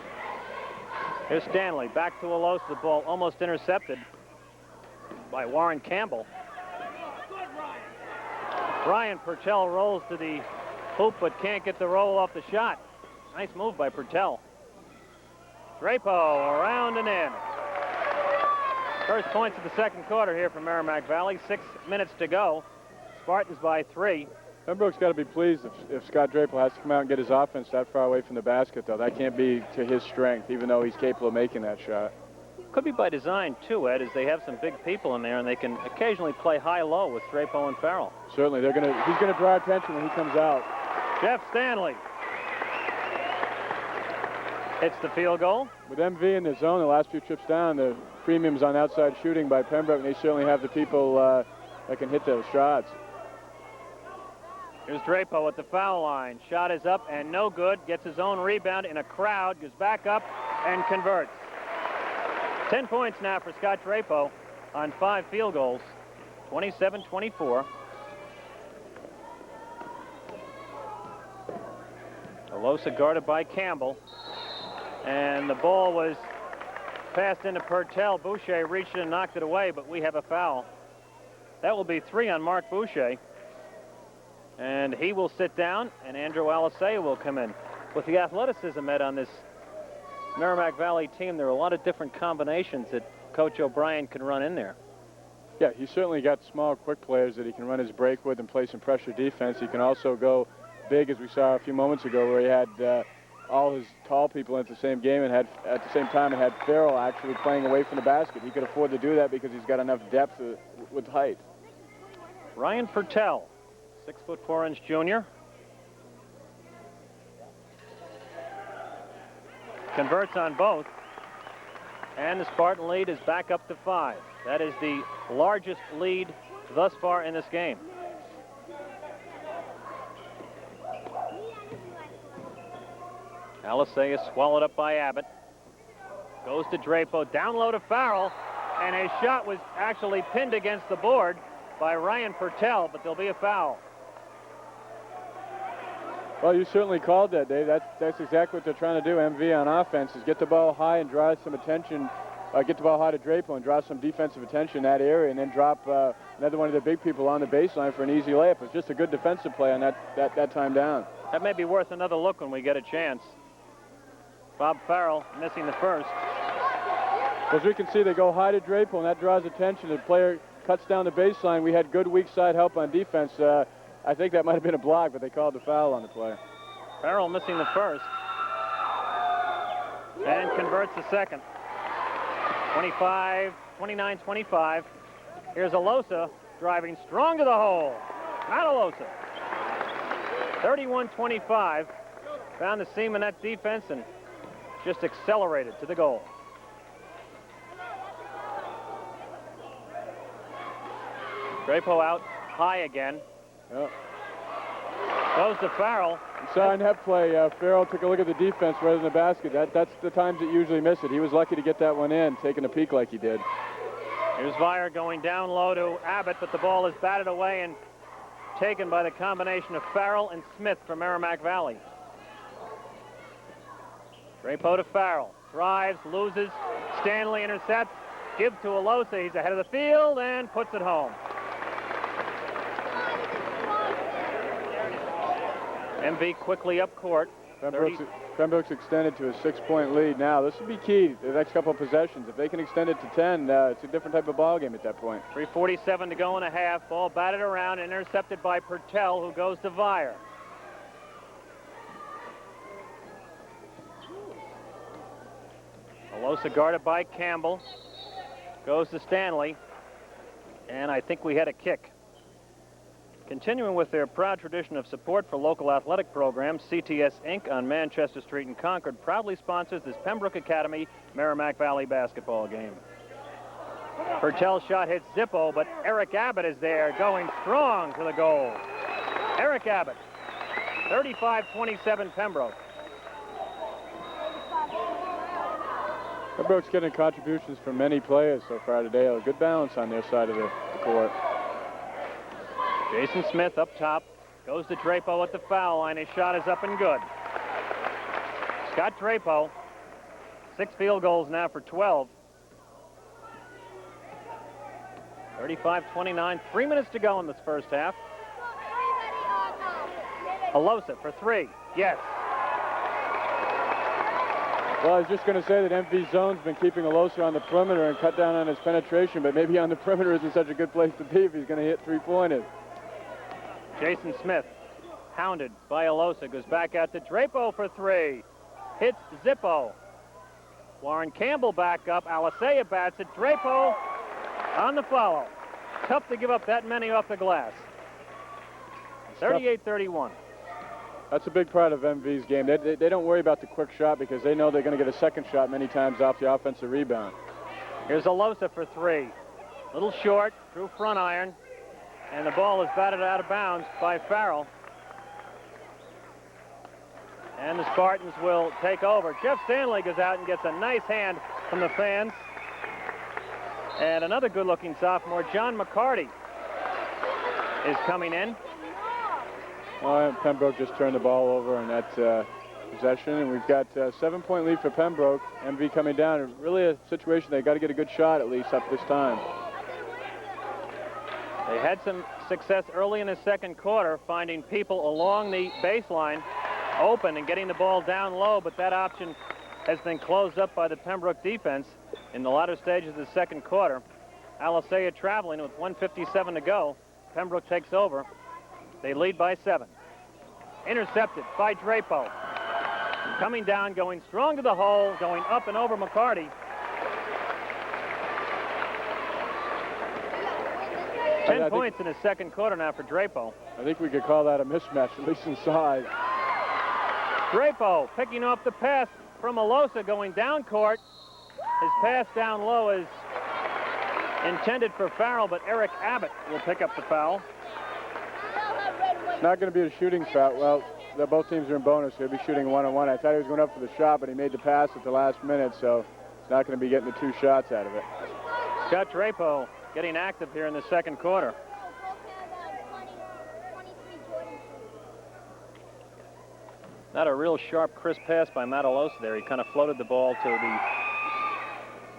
Here's Stanley back to Alosa. The ball almost intercepted by Warren Campbell. Brian Purtell rolls to the hoop but can't get the roll off the shot. Nice move by Purtell. Drapo around and in. First points of the second quarter here from Merrimack Valley. 6 minutes to go. Spartans by 3. Pembroke's got to be pleased if Scott Drapo has to come out and get his offense that far away from the basket, though. That can't be to his strength, even though he's capable of making that shot. Could be by design, too, Ed, as they have some big people in there, and they can occasionally play high-low with Drapo and Farrell. Certainly. He's going to draw attention when he comes out. Jeff Stanley hits the field goal. With MV in the zone, the last few trips down, the premium's on outside shooting by Pembroke, and they certainly have the people that can hit those shots. Here's Drapo at the foul line. Shot is up and no good. Gets his own rebound in a crowd. Goes back up and converts. 10 points now for Scott Drapo on 5 field goals. 27-24. Alosa guarded by Campbell. And the ball was passed into Purtell. Boucher reached it and knocked it away, but we have a foul. That will be 3 on Mark Boucher. And he will sit down, and Andrew Alisea will come in. With the athleticism, Ed, on this Merrimack Valley team, there are a lot of different combinations that Coach O'Brien can run in there. Yeah, he's certainly got small, quick players that he can run his break with and play some pressure defense. He can also go big, as we saw a few moments ago, where he had all his tall people into the same game and had, at the same time, and had Farrell actually playing away from the basket. He could afford to do that because he's got enough depth with height. Ryan Purtell, 6'4" junior. Converts on both. And the Spartan lead is back up to 5. That is the largest lead thus far in this game. Alisea is swallowed up by Abbott. Goes to Drapo, down low to Farrell, and his shot was actually pinned against the board by Ryan Purtell, but there'll be a foul. Well, you certainly called that, Dave. That's exactly what they're trying to do, MV, on offense, is get the ball high and draw some attention, get the ball high to Drapo and draw some defensive attention in that area, and then drop another one of their big people on the baseline for an easy layup. It's just a good defensive play on that time down. That may be worth another look when we get a chance. Bob Farrell missing the first. As we can see, they go high to Drapo, and that draws attention. The player cuts down the baseline. We had good weak side help on defense. I think that might have been a block, but they called the foul on the play. Farrell missing the first. And converts the second. 29-25. Here's Alosa driving strong to the hole. Not Alosa. 31-25. Found the seam in that defense and just accelerated to the goal. Drapo out high again. Yep. Goes to Farrell. You saw in that play, Farrell took a look at the defense rather than the basket. That's the times that usually miss it. He was lucky to get that one in, taking a peek like he did. Here's Vire going down low to Abbott, but the ball is batted away and taken by the combination of Farrell and Smith from Merrimack Valley. Drapo to Farrell. Drives, loses. Stanley intercepts. Gives to Alosa. He's ahead of the field and puts it home. MV quickly up court. Pembroke's extended to a 6-point lead now. This will be key the next couple of possessions. If they can extend it to 10, it's a different type of ball game at that point. 3:47 to go in a half. Ball batted around and intercepted by Purtell, who goes to Vire. Alosa guarded by Campbell. Goes to Stanley. And I think we had a kick. Continuing with their proud tradition of support for local athletic programs, CTS Inc. on Manchester Street in Concord proudly sponsors this Pembroke Academy Merrimack Valley basketball game. Purtell's shot hits Zippo, but Eric Abbott is there, going strong to the goal. Eric Abbott, 35-27 Pembroke. Pembroke's getting contributions from many players so far today. A good balance on their side of the court. Jason Smith up top. Goes to Drapo at the foul line. His shot is up and good. Scott Drapo, 6 field goals now for 12. 35-29, 3 minutes to go in this first half. Alosa for 3, yes. Well, I was just going to say that MV Zone's been keeping Alosa on the perimeter and cut down on his penetration, but maybe on the perimeter isn't such a good place to be if he's going to hit three-pointers. Jason Smith, hounded by Alosa, goes back out to Drapo for 3. Hits Zippo. Warren Campbell back up. Alisea bats it. Drapo on the follow. Tough to give up that many off the glass. 38-31. That's a big part of MV's game. They don't worry about the quick shot because they know they're going to get a second shot many times off the offensive rebound. Here's Alosa for 3. Little short, through front iron, and the ball is batted out of bounds by Farrell. And the Spartans will take over. Jeff Stanley goes out and gets a nice hand from the fans. And another good-looking sophomore, John McCarty, is coming in. Well, Pembroke just turned the ball over in that possession, and we've got a 7-point lead for Pembroke. MV coming down. Really a situation they got to get a good shot at least up this time. They had some success early in the second quarter, finding people along the baseline open and getting the ball down low, but that option has been closed up by the Pembroke defense in the latter stages of the second quarter. Alisea traveling with 1:57 to go. Pembroke takes over. They lead by 7. Intercepted by Drapo. Coming down, going strong to the hole, going up and over McCarty. 10 points in the second quarter now for Drapo. I think we could call that a mismatch, at least inside. Drapo picking up the pass from Alosa going down court. His pass down low is intended for Farrell, but Eric Abbott will pick up the foul. It's not going to be a shooting foul. Well, both teams are in bonus. They'll be shooting one-on-one. I thought he was going up for the shot, but he made the pass at the last minute, so he's not going to be getting the 2 shots out of it. Scott Drapo getting active here in the second quarter. Not a real sharp, crisp pass by Matt Alosa there. He kind of floated the ball to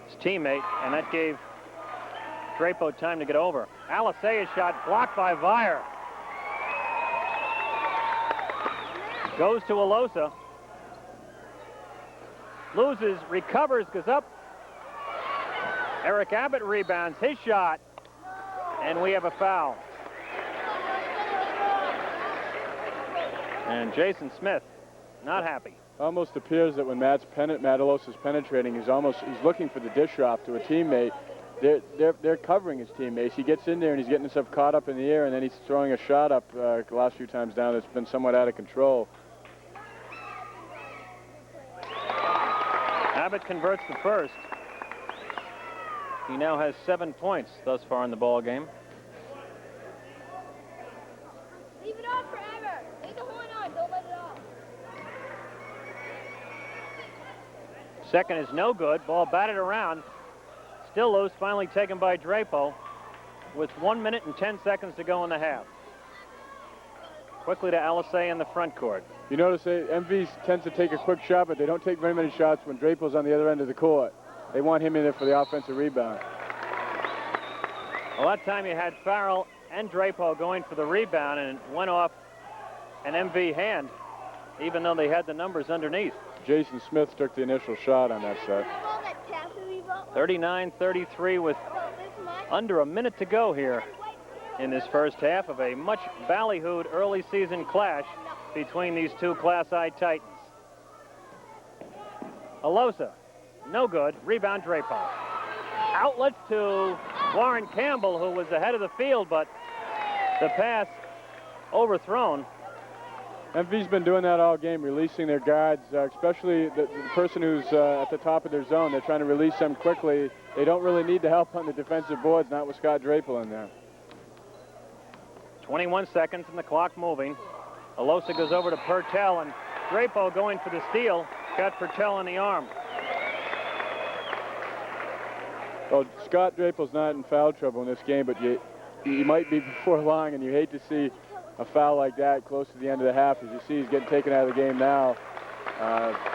his teammate, and that gave Drapo time to get over. Alisea's shot blocked by Vire. Goes to Alosa. Loses, recovers, goes up. Eric Abbott rebounds his shot, and we have a foul. And Jason Smith not happy. Almost appears that when Matt Alosa's penetrating, he's looking for the dish off to a teammate. They're covering his teammates. He gets in there and he's getting himself caught up in the air, and then he's throwing a shot up the last few times down that's been somewhat out of control. Abbott converts the first. He now has 7 points thus far in the ball game. Leave it on forever. Leave the horn on. Don't let it off. Second is no good. Ball batted around. Still loose. Finally taken by Drapo with 1 minute and 10 seconds to go in the half. Quickly to Alisea in the front court. You notice MV tends to take a quick shot, but they don't take very many shots when Drapo's on the other end of the court. They want him in there for the offensive rebound. Well, that time you had Farrell and Drapo going for the rebound, and it went off an MV hand, even though they had the numbers underneath. Jason Smith took the initial shot on that set. 39-33 with under a minute to go here in this first half of a much ballyhooed early season clash between these two Class I Titans. Alosa, no good. Rebound Drapo. Outlet to Warren Campbell, who was ahead of the field, but the pass overthrown. MV's been doing that all game, releasing their guards, especially the person who's at the top of their zone. They're trying to release them quickly. They don't really need the help on the defensive boards, not with Scott Drapo in there. 21 seconds and the clock moving. Alosa goes over to Pertell, and Drapo going for the steal. Got Pertell in the arm. Well, Scott Drapo's not in foul trouble in this game, but you he might be before long, and you hate to see a foul like that close to the end of the half. As you see, he's getting taken out of the game now.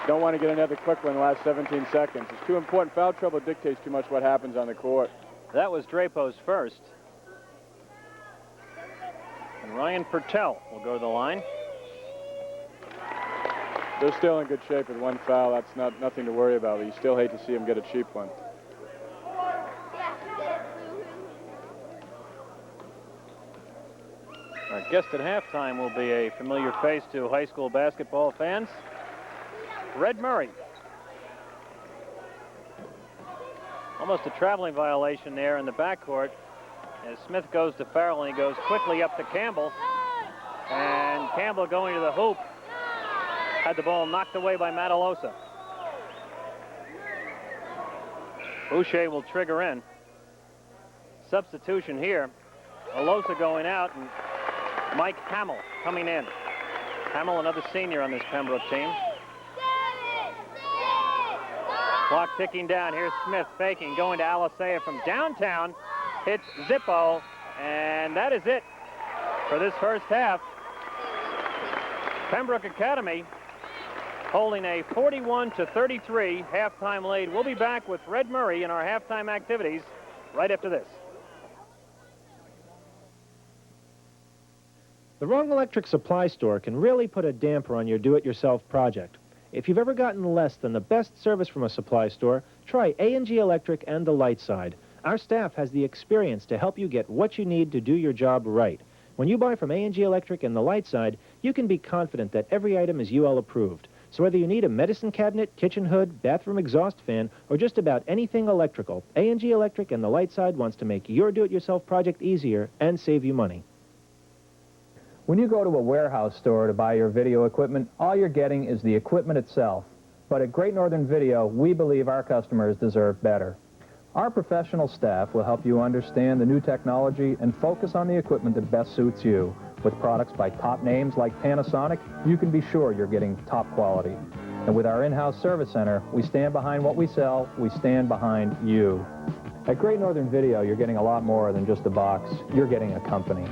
Don't want to get another quick one in the last 17 seconds. It's too important. Foul trouble dictates too much what happens on the court. That was Drapo's first. And Ryan Pertell will go to the line. They're still in good shape with one foul. That's nothing to worry about. But you still hate to see them get a cheap one. Our guest at halftime will be a familiar face to high school basketball fans, Red Murray. Almost a traveling violation there in the backcourt as Smith goes to Farrell, and he goes quickly up to Campbell. And Campbell going to the hoop had the ball knocked away by Matalosa. Boucher will trigger in. Substitution here. Alosa going out, and Mike Hamill coming in. Hamill, another senior on this Pembroke team. Clock ticking down. Here's Smith faking, going to Alisea from downtown. Hits Zippo, and that is it for this first half. Pembroke Academy holding a 41-33 halftime lead. We'll be back with Red Murray in our halftime activities right after this. The wrong electric supply store can really put a damper on your do-it-yourself project. If you've ever gotten less than the best service from a supply store, try A&G Electric and the light side. Our staff has the experience to help you get what you need to do your job right. When you buy from A&G Electric and the light side, you can be confident that every item is UL approved. So whether you need a medicine cabinet, kitchen hood, bathroom exhaust fan, or just about anything electrical, A&G Electric and the light side wants to make your do-it-yourself project easier and save you money. When you go to a warehouse store to buy your video equipment, all you're getting is the equipment itself. But at Great Northern Video, we believe our customers deserve better. Our professional staff will help you understand the new technology and focus on the equipment that best suits you. With products by top names like Panasonic, you can be sure you're getting top quality. And with our in-house service center, we stand behind what we sell, we stand behind you. At Great Northern Video, you're getting a lot more than just a box. You're getting a company.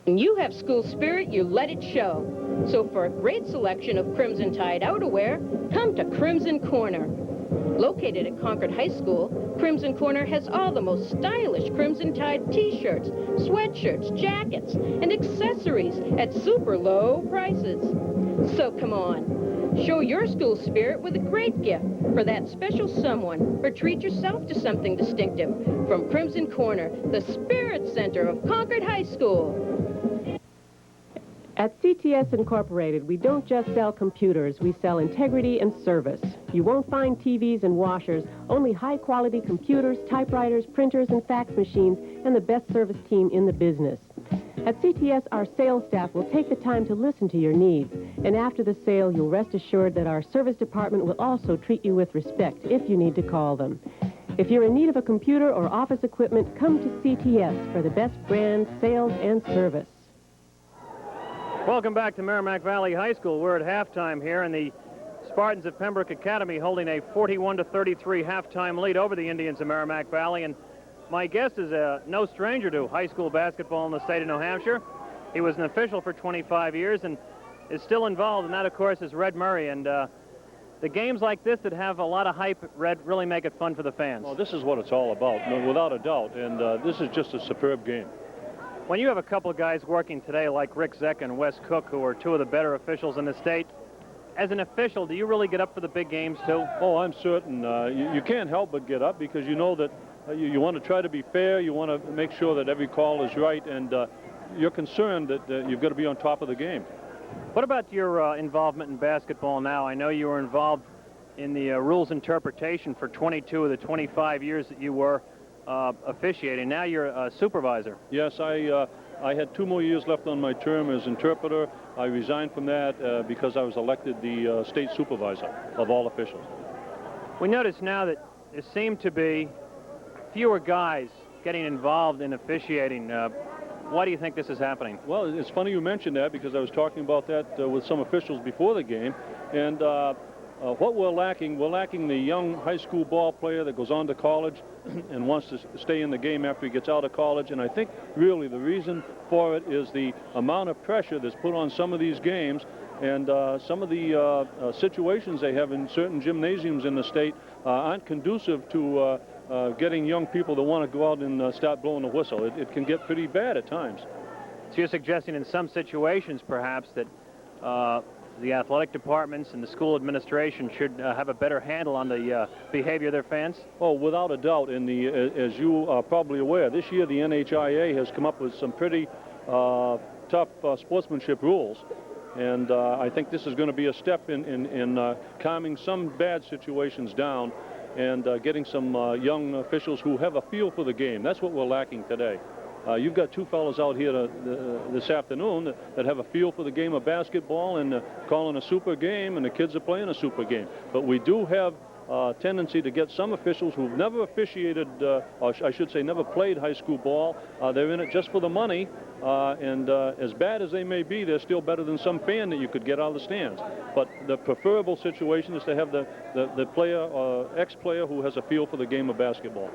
When you have school spirit, you let it show. So for a great selection of Crimson Tide outerwear, come to Crimson Corner. Located at Concord High School, Crimson Corner has all the most stylish Crimson Tide t-shirts, sweatshirts, jackets, and accessories at super low prices. So come on, show your school spirit with a great gift for that special someone, or treat yourself to something distinctive from Crimson Corner, the spirit center of Concord High School. At CTS Incorporated, we don't just sell computers, we sell integrity and service. You won't find TVs and washers, only high-quality computers, typewriters, printers, and fax machines, and the best service team in the business. At CTS, our sales staff will take the time to listen to your needs, and after the sale, you'll rest assured that our service department will also treat you with respect if you need to call them. If you're in need of a computer or office equipment, come to CTS for the best brand, sales, and service. Welcome back to Merrimack Valley High School. We're at halftime here, and the Spartans of Pembroke Academy holding a 41-33 halftime lead over the Indians of Merrimack Valley. And my guest is no stranger to high school basketball in the state of New Hampshire. He was an official for 25 years and is still involved, and that, of course, is Red Murray. And the games like this that have a lot of hype, Red, really make it fun for the fans. Well, this is what it's all about, without a doubt, and this is just a superb game. When you have a couple of guys working today like Rick Zeck and Wes Cook, who are two of the better officials in the state, as an official, do you really get up for the big games too? Oh, I'm certain. You can't help but get up because you know that you want to try to be fair, you want to make sure that every call is right, and you're concerned that you've got to be on top of the game. What about your involvement in basketball now? I know you were involved in the rules interpretation for 22 of the 25 years that you were officiating. Now you're a supervisor. Yes, I had 2 more years left on my term as interpreter. I resigned from that because I was elected the state supervisor of all officials. We notice now that there seem to be fewer guys getting involved in officiating. Why do you think this is happening? Well, it's funny you mentioned that because I was talking about that with some officials before the game, and what we're lacking the young high school ball player that goes on to college and wants to stay in the game after he gets out of college. And I think really the reason for it is the amount of pressure that's put on some of these games and some of the situations they have in certain gymnasiums in the state aren't conducive to getting young people that want to go out and start blowing the whistle. It can get pretty bad at times. So you're suggesting in some situations perhaps that the athletic departments and the school administration should have a better handle on the behavior of their fans? Oh, without a doubt. As you are probably aware, this year the NHIA has come up with some pretty tough sportsmanship rules. And I think this is going to be a step in calming some bad situations down and getting some young officials who have a feel for the game. That's what we're lacking today. You've got two fellows out here this afternoon that have a feel for the game of basketball and calling a super game, and the kids are playing a super game. But we do have a tendency to get some officials who've never officiated, or I should say never played high school ball. They're in it just for the money, and as bad as they may be, they're still better than some fan that you could get out of the stands. But the preferable situation is to have the player or ex-player who has a feel for the game of basketball.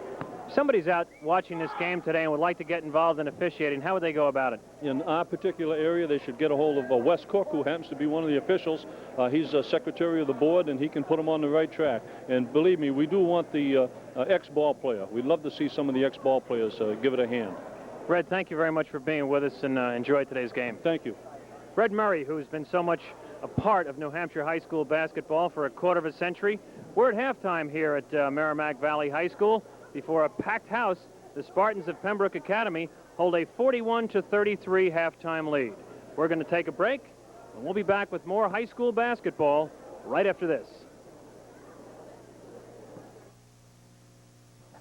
Somebody's out watching this game today and would like to get involved in officiating. How would they go about it? In our particular area, they should get a hold of Wes Cook, who happens to be one of the officials. He's a secretary of the board, and he can put them on the right track. And believe me, we do want the ex-ball player. We'd love to see some of the ex-ball players give it a hand. Red, thank you very much for being with us, and enjoy today's game. Thank you. Red Murray, who's been so much a part of New Hampshire high school basketball for a quarter of a century. We're at halftime here at Merrimack Valley High School. Before a packed house, the Spartans of Pembroke Academy hold a 41-33 halftime lead. We're going to take a break, and we'll be back with more high school basketball right after this.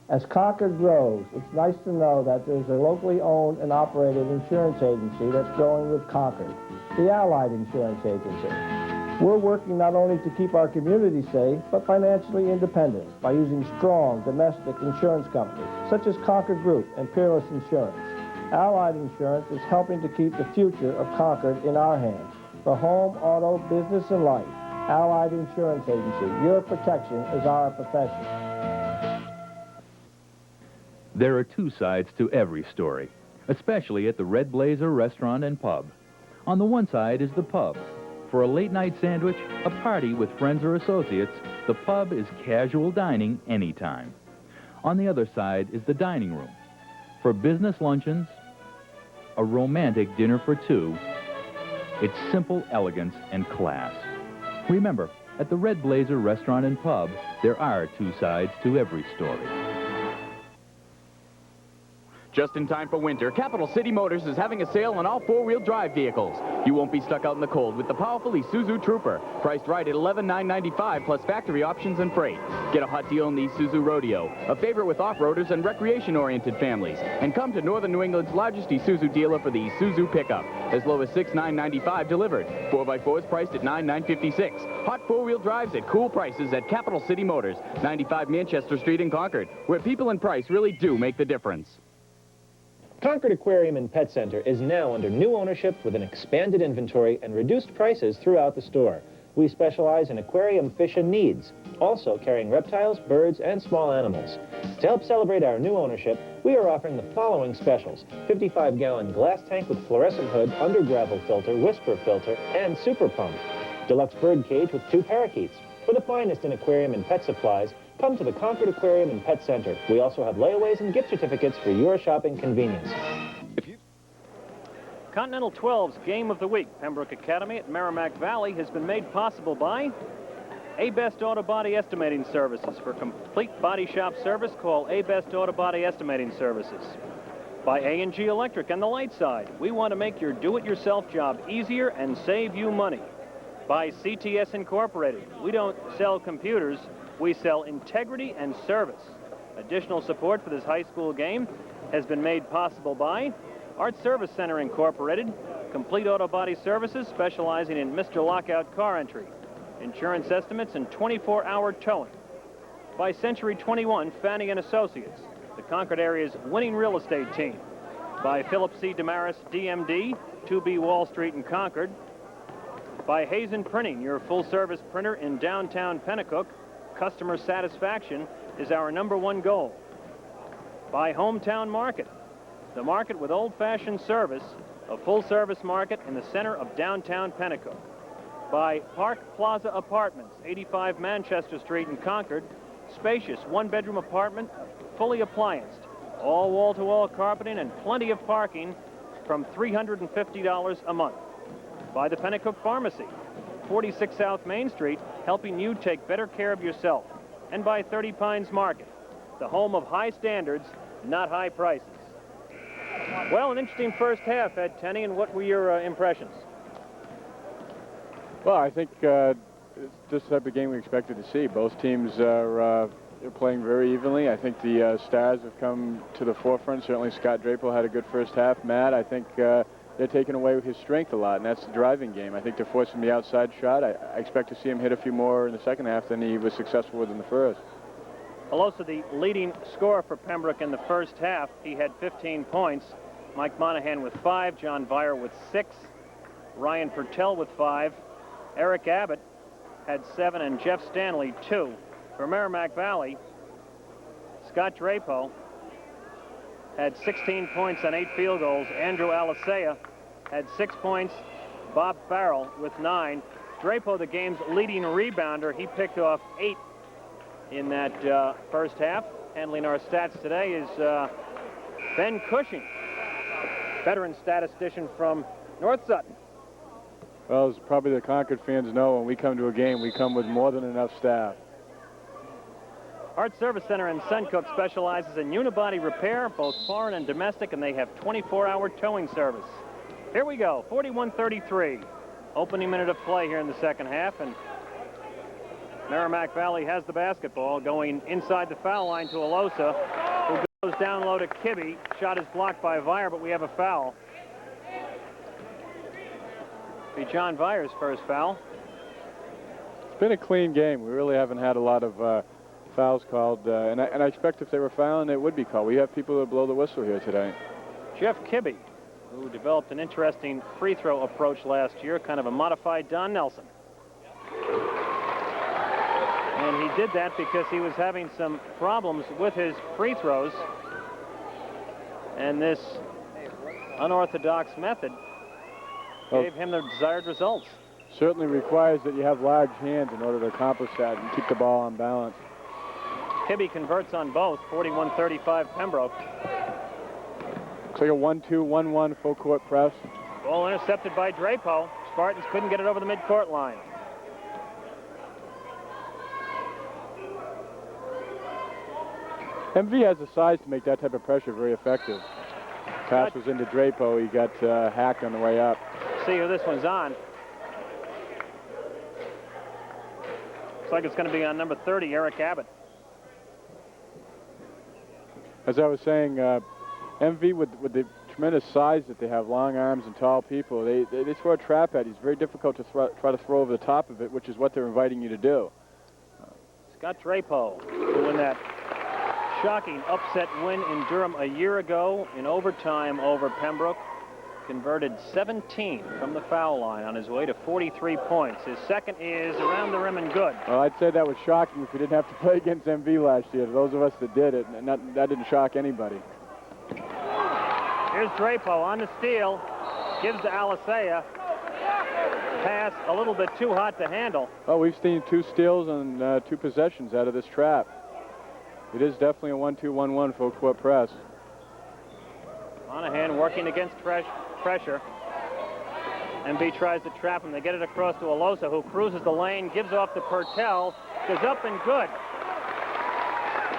As Concord grows, it's nice to know that there's a locally owned and operated insurance agency that's growing with Concord, the Allied Insurance Agency. We're working not only to keep our community safe, but financially independent by using strong domestic insurance companies, such as Concord Group and Peerless Insurance. Allied Insurance is helping to keep the future of Concord in our hands. For home, auto, business, and life, Allied Insurance Agency, your protection is our profession. There are two sides to every story, especially at the Red Blazer Restaurant and Pub. On the one side is the pub. For a late-night sandwich, a party with friends or associates, the pub is casual dining anytime. On the other side is the dining room. For business luncheons, a romantic dinner for two, it's simple elegance and class. Remember, at the Red Blazer Restaurant and Pub, there are two sides to every story. Just in time for winter, Capital City Motors is having a sale on all four-wheel drive vehicles. You won't be stuck out in the cold with the powerful Isuzu Trooper, priced right at $11,995 plus factory options and freight. Get a hot deal on the Isuzu Rodeo, a favorite with off-roaders and recreation-oriented families. And come to Northern New England's largest Isuzu dealer for the Isuzu pickup, as low as $6,995 delivered. 4x4s priced at $9,956. Hot four-wheel drives at cool prices at Capital City Motors, 95 Manchester Street in Concord, where people and price really do make the difference. Concord Aquarium and Pet Center is now under new ownership with an expanded inventory and reduced prices throughout the store. We specialize in aquarium fish and needs, also carrying reptiles, birds, and small animals. To help celebrate our new ownership, we are offering the following specials: 55-gallon glass tank with fluorescent hood, under gravel filter, whisper filter, and super pump. Deluxe bird cage with 2 parakeets. For the finest in aquarium and pet supplies, come to the Concord Aquarium and Pet Center. We also have layaways and gift certificates for your shopping convenience. Continental 12's Game of the Week, Pembroke Academy at Merrimack Valley, has been made possible by A-Best Auto Body Estimating Services. For complete body shop service, call A-Best Auto Body Estimating Services. By A&G Electric and the light side. We want to make your do-it-yourself job easier and save you money. By CTS Incorporated. We don't sell computers, we sell integrity and service. Additional support for this high school game has been made possible by Art Service Center Incorporated, complete auto body services specializing in Mr. Lockout car entry, insurance estimates, and 24-hour towing. By Century 21 Fanning and Associates, the Concord area's winning real estate team. By Philip C. Damaris, DMD, 2B Wall Street in Concord. By Hazen Printing, your full-service printer in downtown Pennacook. Customer satisfaction is our #1 goal. By Hometown Market, the market with old-fashioned service, a full-service market in the center of downtown Pennacook. By Park Plaza Apartments, 85 Manchester Street in Concord, spacious one-bedroom apartment, fully applianced, all wall-to-wall carpeting and plenty of parking from $350 a month. By the Pennacook Pharmacy, 46 South Main Street, helping you take better care of yourself. And by 30 Pines Market, the home of high standards, not high prices. Well, an interesting first half, Ed Tenney, and what were your impressions? Well, I think it's just the type of game we expected to see. Both teams are playing very evenly. I think the Stars have come to the forefront. Certainly Scott Drapo had a good first half. Matt, I think they're taking away his strength a lot, and that's the driving game. I think they're forcing the outside shot. I expect to see him hit a few more in the second half than he was successful with in the first. Alosa, the leading scorer for Pembroke in the first half. He had 15 points. Mike Monahan with 5, John Vire with 6, Ryan Purtell with 5, Eric Abbott had 7, and Jeff Stanley 2. For Merrimack Valley, Scott Drapo had 16 points on 8 field goals. Andrew Alicea had 6 points. Bob Farrell with 9. Drapo, the game's leading rebounder, he picked off 8 in that first half. Handling our stats today is Ben Cushing, veteran statistician from North Sutton. Well, as probably the Concord fans know, when we come to a game, we come with more than enough staff. Art Service Center in Suncook specializes in unibody repair, both foreign and domestic, and they have 24-hour towing service. Here we go, 41-33. Opening minute of play here in the second half, and Merrimack Valley has the basketball, going inside the foul line to Alosa, who goes down low to Kibbe. Shot is blocked by Vire, but we have a foul. Be John Vire's first foul. It's been a clean game. We really haven't had a lot of fouls called, and I expect if they were fouling, it would be called. We have people that blow the whistle here today. Jeff Kibbe, who developed an interesting free throw approach last year, kind of a modified Don Nelson. And he did that because he was having some problems with his free throws, and this unorthodox method gave him the desired results. Certainly requires that you have large hands in order to accomplish that and keep the ball on balance. Kibbe converts on both, 41-35 Pembroke. Looks like a 1-2-1-1 full court press. Ball intercepted by Drapo. Spartans couldn't get it over the midcourt line. MV has the size to make that type of pressure very effective. Pass was into Drapo. He got hacked on the way up. See who this one's on. Looks like it's going to be on number 30, Eric Abbott. As I was saying, MV with the tremendous size that they have, long arms and tall people, they throw a trap at you. It's very difficult to try to throw over the top of it, which is what they're inviting you to do. Scott Drapo, who in that shocking upset win in Durham a year ago in overtime over Pembroke, converted 17 from the foul line on his way to 43 points. His second is around the rim and good. Well, I'd say that was shocking if we didn't have to play against MV last year. Those of us that did it, and that didn't shock anybody. Here's Drapo on the steal. Gives to Alicea. Pass a little bit too hot to handle. Well, we've seen 2 steals and 2 possessions out of this trap. It is definitely a 1-2-1-1 full court press. Monahan working against pressure. MB tries to trap him. They get it across to Alosa, who cruises the lane, gives off to Purtell, goes up and good.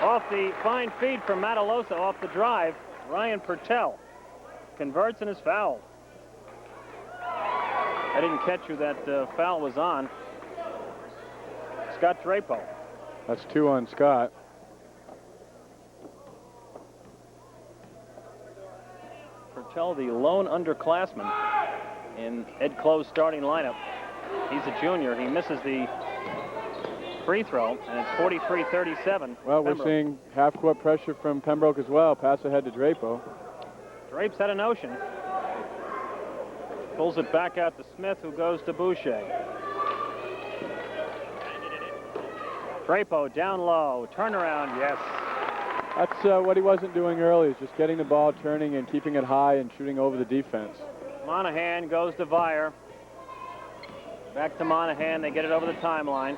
Off the fine feed from Matt Alosa off the drive, Ryan Purtell converts and is fouled. I didn't catch who that foul was on. Scott Drapo. That's 2 on Scott. Purtell, the lone underclassman in Ed Clo's starting lineup. He's a junior. He misses the free throw, and it's 43-37. Well, Pembroke. we're seeing half-court pressure from Pembroke as well. Pass ahead to Drapo. Drapes had a notion. Pulls it back out to Smith, who goes to Boucher. Drapo down low. Turnaround, yes. That's what he wasn't doing earlier, is just getting the ball, turning and keeping it high and shooting over the defense. Monahan goes to Vire. Back to Monahan. They get it over the timeline.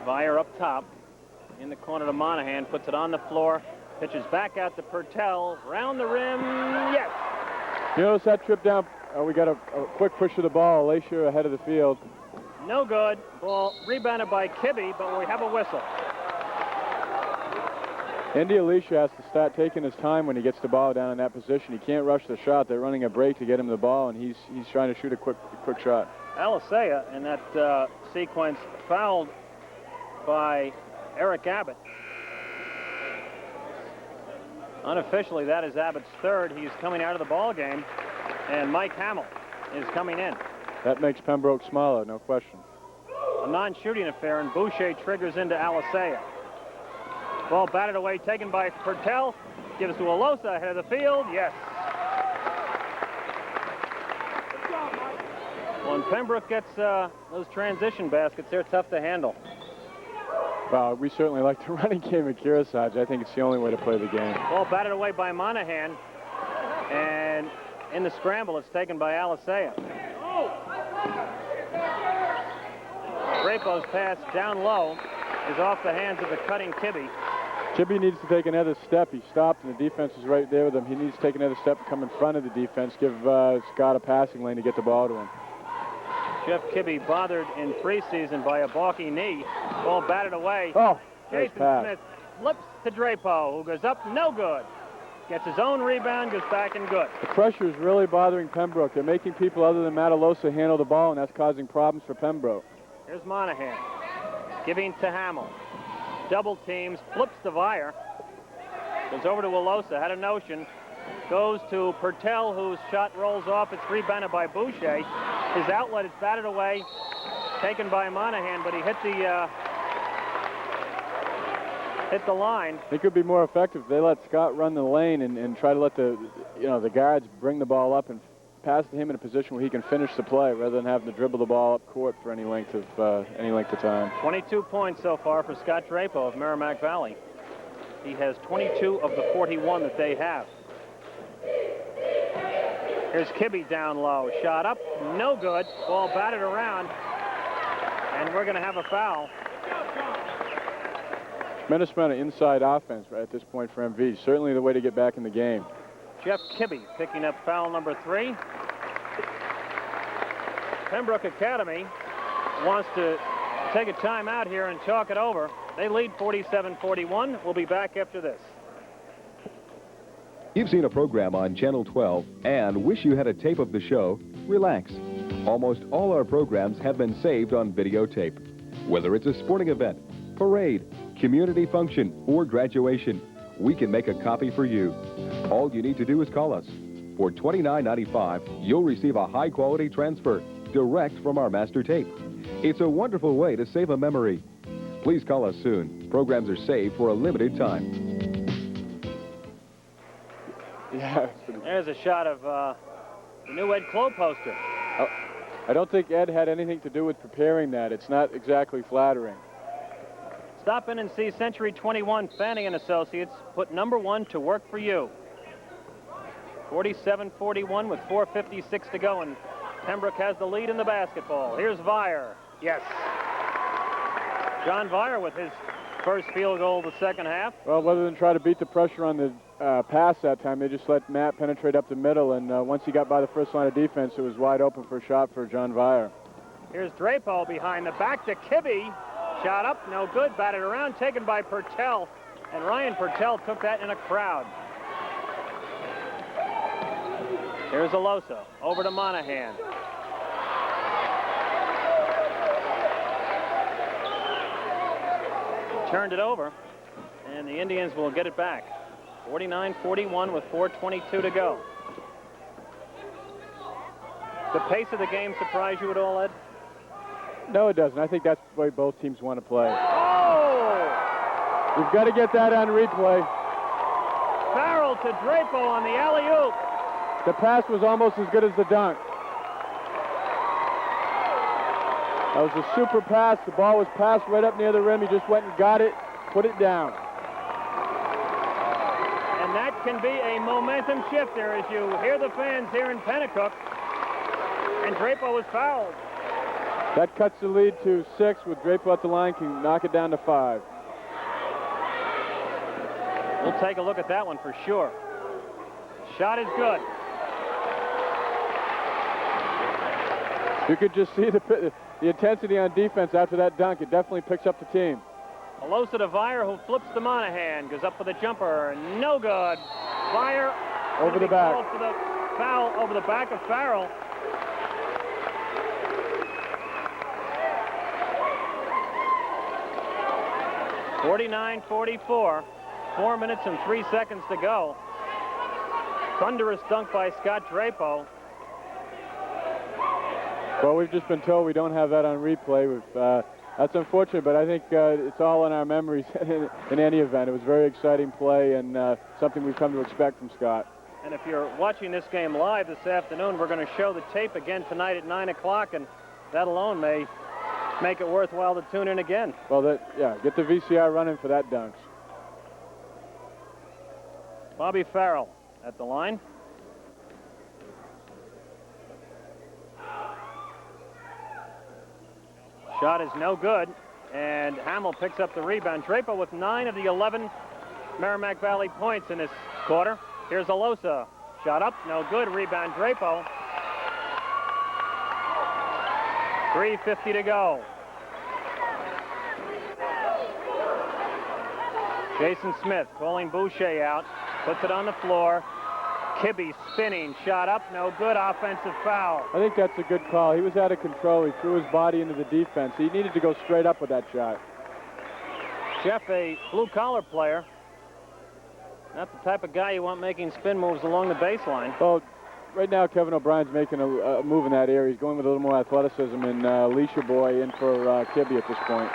Vire up top. In the corner to Monahan. Puts it on the floor. Pitches back out to Pertell. Round the rim. Yes. You notice that trip down? We got a quick push of the ball. Alacia ahead of the field. No good. Ball rebounded by Kibbe, but we have a whistle. Andy Alacia has to start taking his time when he gets the ball down in that position. He can't rush the shot. They're running a break to get him the ball, and he's trying to shoot a quick shot. Alisea in that sequence fouled by Eric Abbott. Unofficially, that is Abbott's third. He's coming out of the ball game, and Mike Hamill is coming in. That makes Pembroke smaller, no question. A non-shooting affair, and Boucher triggers into Alisea. Ball batted away, taken by Pertell. Gives to Alosa ahead of the field. Yes. When Pembroke gets those transition baskets, they're tough to handle. Well, we certainly like the running game at Kearsarge. I think it's the only way to play the game. Ball batted away by Monahan. And in the scramble, it's taken by Alisea. Drapo's pass down low is off the hands of the cutting Kibbe. Kibbe needs to take another step. He stopped, and the defense is right there with him. He needs to take another step and come in front of the defense, give Scott a passing lane to get the ball to him. Jeff Kibbe bothered in preseason by a balky knee. Ball batted away. Oh, Jason nice pass. Smith flips to Drapo, who goes up, no good. Gets his own rebound, goes back and good. The pressure is really bothering Pembroke. They're making people other than Matalosa handle the ball, and that's causing problems for Pembroke. Here's Monahan, giving to Hamill. Double teams, flips to Vire. Goes over to Alosa, had a notion. Goes to Pertell, whose shot rolls off. It's rebounded by Boucher. His outlet is batted away, taken by Monahan, but he hit the line. They could be more effective. They let Scott run the lane and try to let the guards bring the ball up and pass to him in a position where he can finish the play rather than having to dribble the ball up court for any length of time. 22 points so far for Scott Drapo of Merrimack Valley. He has 22 of the 41 that they have. Here's Kibbe down low. Shot up, no good. Ball batted around, and we're going to have a foul. Tremendous amount of inside offense right at this point for MV. Certainly the way to get back in the game. Jeff Kibbe picking up foul number 3. Pembroke Academy wants to take a timeout here and talk it over. They lead 47-41. We'll be back after this. You've seen a program on Channel 12 and wish you had a tape of the show? Relax. Almost all our programs have been saved on videotape. Whether it's a sporting event, parade, community function, or graduation, we can make a copy for you. All you need to do is call us. For $29.95, you'll receive a high-quality transfer direct from our master tape. It's a wonderful way to save a memory. Please call us soon. Programs are saved for a limited time. Yeah. There's a shot of the new Ed Clow poster. I don't think Ed had anything to do with preparing that. It's not exactly flattering. Stop in and see Century 21 Fanning & Associates. Put number 1 to work for you. 47-41 with 4:56 to go, and Pembroke has the lead in the basketball. Here's Vire. Yes. John Vire with his first field goal of the second half. Well, rather than try to beat the pressure on the pass that time, they just let Matt penetrate up the middle, and once he got by the first line of defense, it was wide open for a shot for John Vire. Here's Drapo behind the back to Kibbe. Shot up, no good, batted around, taken by Pertell, and Ryan Pertell took that in a crowd. Here's Alosa, over to Monahan. Turned it over, and the Indians will get it back. 49-41 with 4:22 to go. The pace of the game surprise you at all, Ed? No, it doesn't. I think that's the way both teams want to play. Oh! We've got to get that on replay. Farrell to Drapo on the alley-oop. The pass was almost as good as the dunk. That was a super pass. The ball was passed right up near the rim. He just went and got it, put it down. And that can be a momentum shifter as you hear the fans here in Pembroke. And Drapo was fouled. That cuts the lead to 6 with Drapo at the line, can knock it down to 5. We'll take a look at that one for sure. Shot is good. You could just see the intensity on defense after that dunk. It definitely picks up the team. Alosa to Vire, who flips to Monahan, goes up for the jumper. No good. Vire over the back. Called for the foul over the back of Farrell. (49-44). 4 minutes and 3 seconds to go. Thunderous dunk by Scott Drapo. Well, we've just been told we don't have that on replay. That's unfortunate, but I think it's all in our memories in any event. It was a very exciting play and something we've come to expect from Scott. And if you're watching this game live this afternoon, we're going to show the tape again tonight at 9 o'clock, and that alone may make it worthwhile to tune in again. Well, get the VCR running for that dunks. Bobby Farrell at the line. Shot is no good, and Hamill picks up the rebound. Drapo with 9 of the 11 Merrimack Valley points in this quarter. Here's Alosa. Shot up, no good. Rebound Drapo. 3:50 to go. Jason Smith calling Boucher out. Puts it on the floor. Kibbe spinning. Shot up, no good. Offensive foul. I think that's a good call. He was out of control. He threw his body into the defense. He needed to go straight up with that shot. Jeff, a blue-collar player. Not the type of guy you want making spin moves along the baseline. Well, right now Kevin O'Brien's making a move in that area. He's going with a little more athleticism, and Leisha Boy in for Kibbe at this point.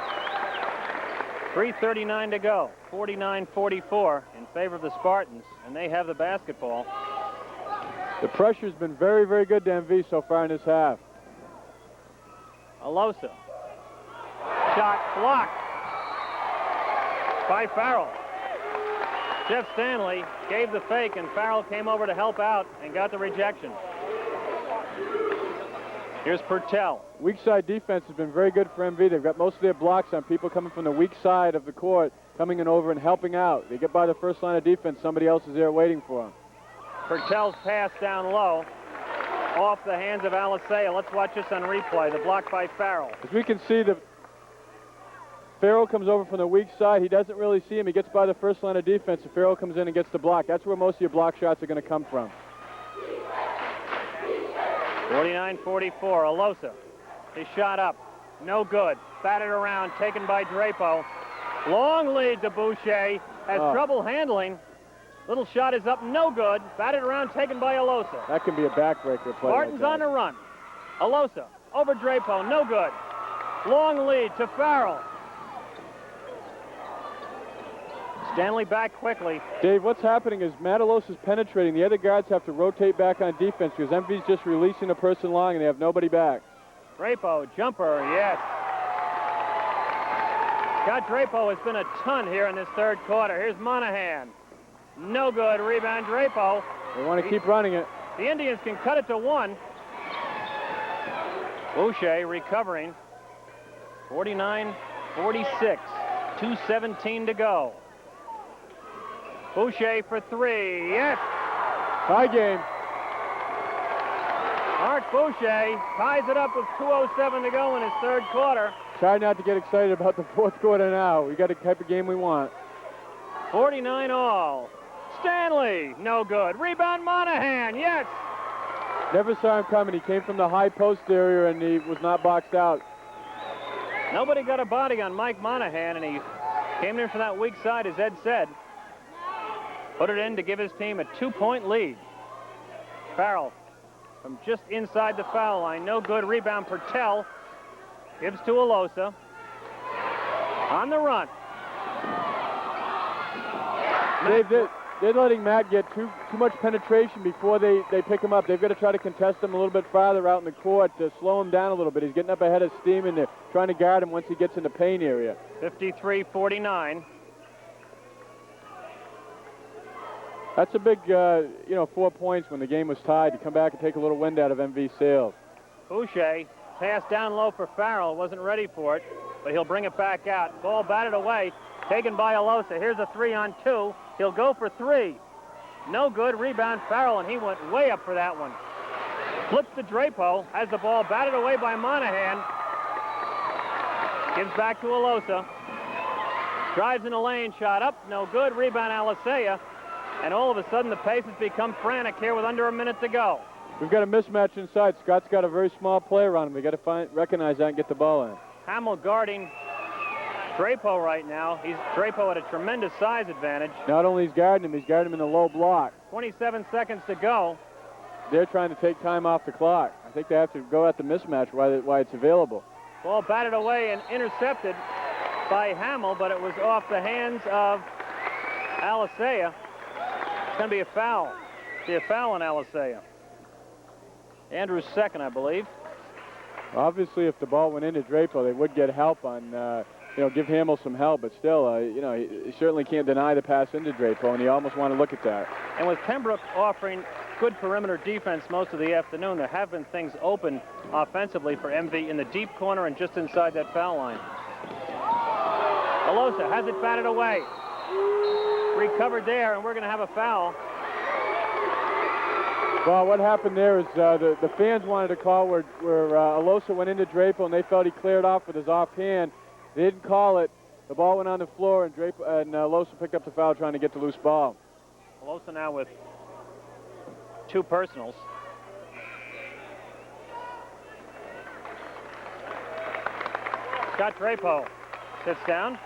3:39 to go. 49-44 in favor of the Spartans, and they have the basketball. The pressure's been very, very good to MV so far in this half. Alosa. Shot blocked by Farrell. Jeff Stanley gave the fake, and Farrell came over to help out and got the rejection. Here's Purtell. Weak side defense has been very good for MV. They've got most of their blocks on people coming from the weak side of the court, coming in over and helping out. They get by the first line of defense, somebody else is there waiting for them. Purtell's pass down low, off the hands of Alisea. Let's watch this on replay. The block by Farrell. As we can see, Farrell comes over from the weak side. He doesn't really see him. He gets by the first line of defense, and Farrell comes in and gets the block. That's where most of your block shots are going to come from. 49-44, Alosa. His shot up, no good. Batted around, taken by Drapo. Long lead to Boucher. Has trouble handling. Little shot is up, no good. Batted around, taken by Alosa. That can be a backbreaker play. Spartans on the run. Alosa over Drapo, no good. Long lead to Farrell. Stanley back quickly. Dave, what's happening is Matalos is penetrating. The other guards have to rotate back on defense because MV's just releasing a person long and they have nobody back. Drapo, jumper, yes. Scott Drapo has been a ton here in this third quarter. Here's Monahan. No good. Rebound Drapo. They want to keep running it. The Indians can cut it to 1. Boucher recovering. 49-46. 2:17 to go. Boucher for 3. Yes. Tie game. Mark Boucher ties it up with 2:07 to go in his third quarter. Try not to get excited about the fourth quarter now. We got the type of game we want. 49 all. Stanley, no good. Rebound Monahan, yes. Never saw him coming. He came from the high post area and he was not boxed out. Nobody got a body on Mike Monahan, and he came in from that weak side, as Ed said. Put it in to give his team a 2-point lead. Farrell from just inside the foul line. No good. Rebound Purtell. Gives to Alosa. On the run. Dave, they're letting Matt get too much penetration before they pick him up. They've got to try to contest him a little bit farther out in the court to slow him down a little bit. He's getting up ahead of steam, and they're trying to guard him once he gets in the paint area. 53-49. That's a big, 4 points when the game was tied to come back and take a little wind out of MV Sales. Boucher passed down low for Farrell. Wasn't ready for it, but he'll bring it back out. Ball batted away, taken by Alosa. Here's a 3-on-2. He'll go for 3. No good. Rebound Farrell, and he went way up for that one. Flips to Drapo. Has the ball batted away by Monahan. Gives back to Alosa. Drives in the lane. Shot up. No good. Rebound Alisea. And all of a sudden, the pace has become frantic here with under a minute to go. We've got a mismatch inside. Scott's got a very small player on him. They got to recognize that and get the ball in. Hamill guarding Drapo right now. Drapo at a tremendous size advantage. Not only he's guarding him in the low block. 27 seconds to go. They're trying to take time off the clock. I think they have to go at the mismatch why it's available. Ball batted away and intercepted by Hamill, but it was off the hands of Alisea. It's going to be a foul. Be a foul on Alisea. Andrews second, I believe. Obviously, if the ball went into Drapo, they would get help on, give Hamill some help. But still, he certainly can't deny the pass into Drapo, and you almost want to look at that. And with Pembroke offering good perimeter defense most of the afternoon, there have been things open offensively for MV in the deep corner and just inside that foul line. Alosa has it batted away. Recovered there, and we're going to have a foul. Well, what happened there is the fans wanted a call where Alosa went into Drapo, and they felt he cleared off with his offhand. They didn't call it. The ball went on the floor, and Alosa picked up the foul trying to get the loose ball. Alosa now with 2 personals. Scott Drapo sits down.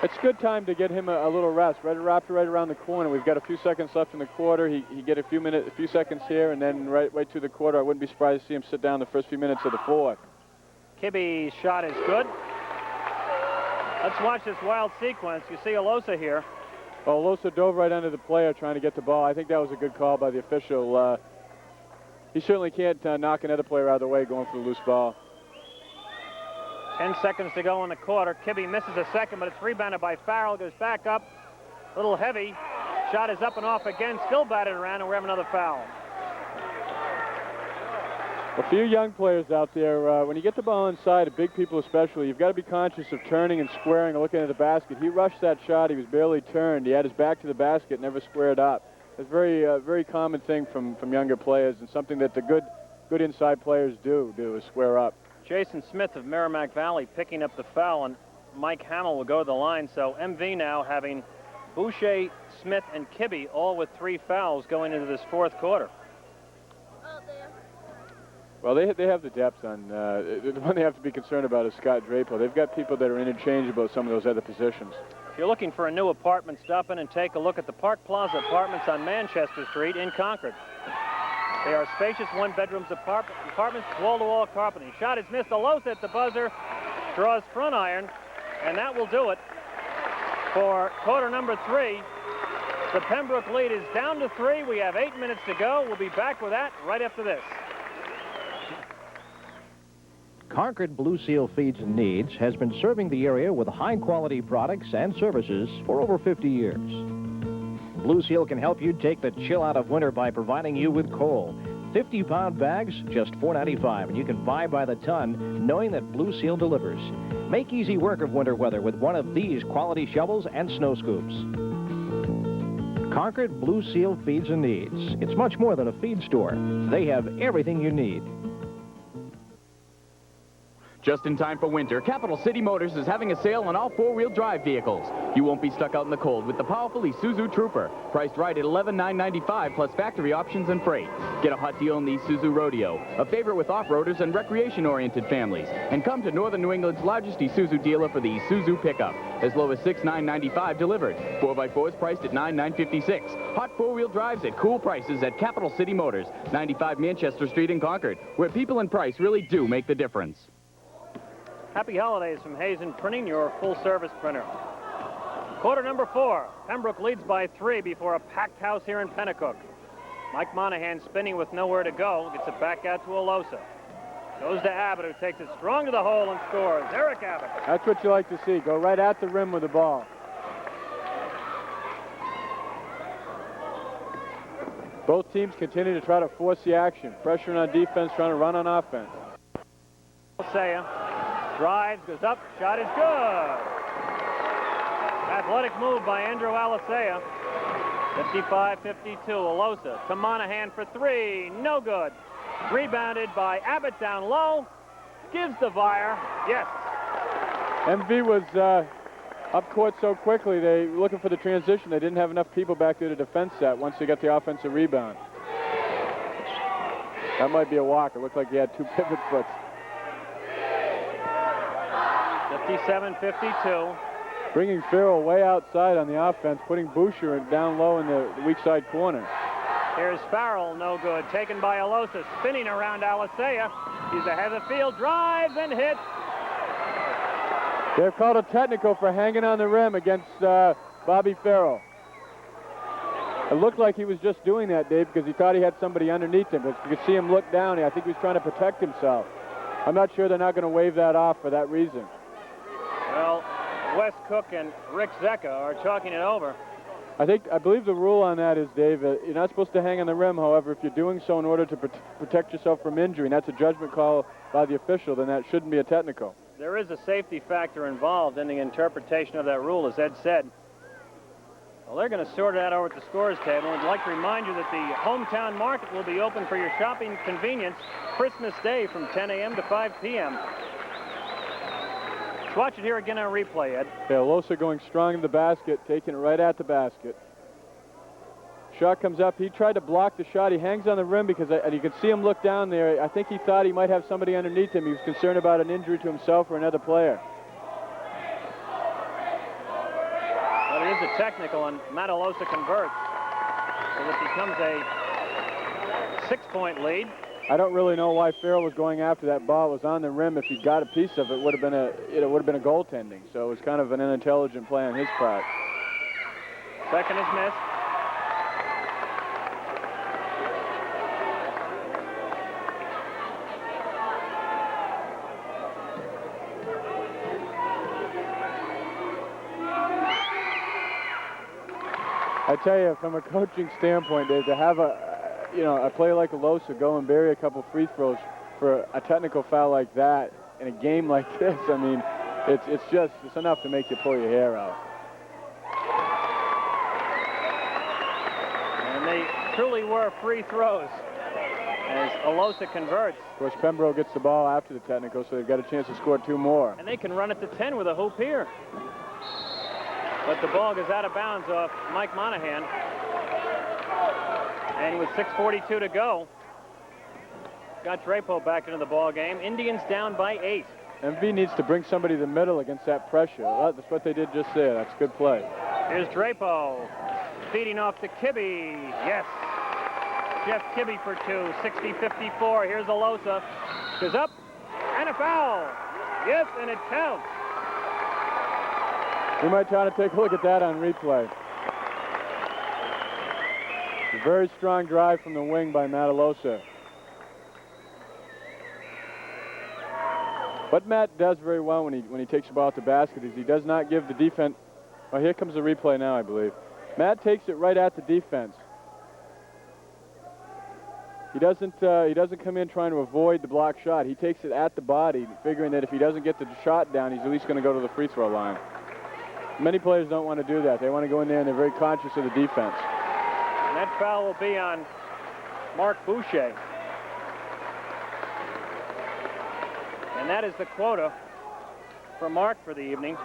It's a good time to get him a little rest. Right around the corner. We've got a few seconds left in the quarter. He get a few seconds here, and then right through the quarter. I wouldn't be surprised to see him sit down the first few minutes of the fourth. Kibbe's shot is good. Let's watch this wild sequence. You see Alosa here. Well, Alosa dove right under the player trying to get the ball. I think that was a good call by the official. He certainly can't knock another player out of the way going for the loose ball. 10 seconds to go in the quarter. Kibbe misses a second, but it's rebounded by Farrell. Goes back up. A little heavy. Shot is up and off again. Still batted around, and we have another foul. A few young players out there, when you get the ball inside, big people especially, you've got to be conscious of turning and squaring and looking at the basket. He rushed that shot. He was barely turned. He had his back to the basket, never squared up. It's a very common thing from younger players, and something that the good inside players do is square up. Jason Smith of Merrimack Valley picking up the foul, and Mike Hamill will go to the line. So MV now having Boucher, Smith, and Kibbe all with 3 fouls going into this fourth quarter. Well, they have the depth on. The one they have to be concerned about is Scott Drapo. They've got people that are interchangeable at some of those other positions. If you're looking for a new apartment, stop in and take a look at the Park Plaza Apartments on Manchester Street in Concord. They are spacious one-bedroom apartments, wall-to-wall carpeting. Shot is missed. Alosa at the buzzer, draws front iron, and that will do it for quarter number 3. The Pembroke lead is down to 3. We have 8 minutes to go. We'll be back with that right after this. Concord Blue Seal Feeds and Needs has been serving the area with high-quality products and services for over 50 years. Blue Seal can help you take the chill out of winter by providing you with coal. 50-pound bags, just $4.95, and you can buy by the ton, knowing that Blue Seal delivers. Make easy work of winter weather with one of these quality shovels and snow scoops. Concord Blue Seal Feeds and Needs. It's much more than a feed store. They have everything you need. Just in time for winter, Capital City Motors is having a sale on all 4-wheel drive vehicles. You won't be stuck out in the cold with the powerful Isuzu Trooper. Priced right at $11,995 plus factory options and freight. Get a hot deal on the Isuzu Rodeo, a favorite with off-roaders and recreation-oriented families. And come to Northern New England's largest Isuzu dealer for the Isuzu pickup. As low as $6,995 delivered. 4x4s priced at $9,956. Hot 4-wheel drives at cool prices at Capital City Motors, 95 Manchester Street in Concord, where people and price really do make the difference. Happy holidays from Hazen Printing, your full-service printer. Quarter number 4. Pembroke leads by 3 before a packed house here in Pennacook. Mike Monahan spinning with nowhere to go. Gets it back out to Alosa. Goes to Abbott, who takes it strong to the hole and scores. Eric Abbott. That's what you like to see. Go right at the rim with the ball. Both teams continue to try to force the action. Pressuring on defense, trying to run on offense. Alasea drives, goes up, shot is good. Athletic move by Andrew Alasea. 55-52, Alosa to Monahan for 3, no good. Rebounded by Abbott down low, gives the Vire, yes. MV was up court so quickly, they were looking for the transition. They didn't have enough people back there to defense that once they got the offensive rebound. That might be a walk. It looked like he had 2 pivot foots. 57-52. Bringing Farrell way outside on the offense, putting Boucher down low in the weak side corner. Here's Farrell, no good. Taken by Alosa, spinning around Alasea. He's ahead of the field, drives and hits. They've called a technical for hanging on the rim against Bobby Farrell. It looked like he was just doing that, Dave, because he thought he had somebody underneath him. But you could see him look down. I think he was trying to protect himself. I'm not sure they're not going to waive that off for that reason. Well, Wes Cook and Rick Zecca are talking it over. I believe the rule on that is, Dave, you're not supposed to hang on the rim. However, if you're doing so in order to protect yourself from injury, and that's a judgment call by the official, then that shouldn't be a technical. There is a safety factor involved in the interpretation of that rule, as Ed said. Well, they're going to sort it out over at the scores table. I'd like to remind you that the hometown market will be open for your shopping convenience Christmas Day from 10 a.m. to 5 p.m. Let's watch it here again on replay, Ed. Yeah, Alosa going strong in the basket, taking it right at the basket. Shot comes up. He tried to block the shot. He hangs on the rim because, and you can see him look down there. I think he thought he might have somebody underneath him. He was concerned about an injury to himself or another player. Well, it is a technical, and Matt Alosa converts. So it becomes a 6-point lead. I don't really know why Farrell was going after that ball. It was on the rim. If he got a piece of it, would have been a goaltending. So it was kind of an unintelligent play on his part. Second is missed. I tell you, from a coaching standpoint, Dave, to have a player like Alosa go and bury a couple free throws for a technical foul like that in a game like this, I mean, it's enough to make you pull your hair out. And they truly were free throws as Alosa converts. Of course, Pembroke gets the ball after the technical, so they've got a chance to score 2 more. And they can run it to 10 with a hoop here. But the ball goes out of bounds off Mike Monahan. And with 6:42 to go, got Drapo back into the ball game. Indians down by 8. MV needs to bring somebody to the middle against that pressure. That's what they did just there. That's a good play. Here's Drapo feeding off to Kibbe. Yes. Jeff Kibbe for 2. 60-54. Here's Alosa. Goes up. And a foul. Yes, and it counts. We might try to take a look at that on replay. A very strong drive from the wing by Matt Alosa. What Matt does very well when he takes the ball at the basket is he does not give the defense. Oh, here comes the replay now, I believe. Matt takes it right at the defense. He doesn't come in trying to avoid the block shot. He takes it at the body, figuring that if he doesn't get the shot down, he's at least going to go to the free throw line. Many players don't want to do that. They want to go in there and they're very conscious of the defense. And that foul will be on Mark Boucher. And that is the quota for Mark for the evening.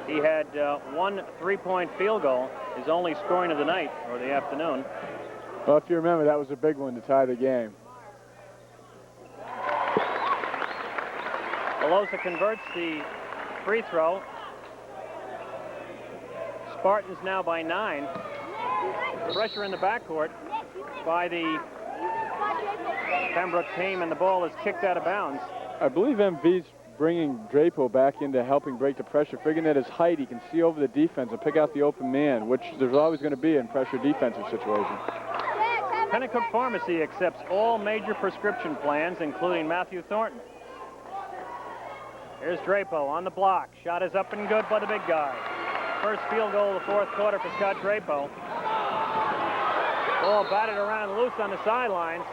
He had 1 3-point field goal, his only scoring of the night or the afternoon. Well, if you remember, that was a big one to tie the game. Alosa converts the free throw. Spartans now by 9. Pressure in the backcourt by the Pembroke team, and the ball is kicked out of bounds. I believe MV's bringing Drapo back into helping break the pressure, figuring that his height, he can see over the defense and pick out the open man, which there's always going to be in pressure defensive situations. Pennacook Pharmacy accepts all major prescription plans, including Matthew Thornton. Here's Drapo on the block. Shot is up and good by the big guy. First field goal of the fourth quarter for Scott Drapo. Ball batted around loose on the sidelines.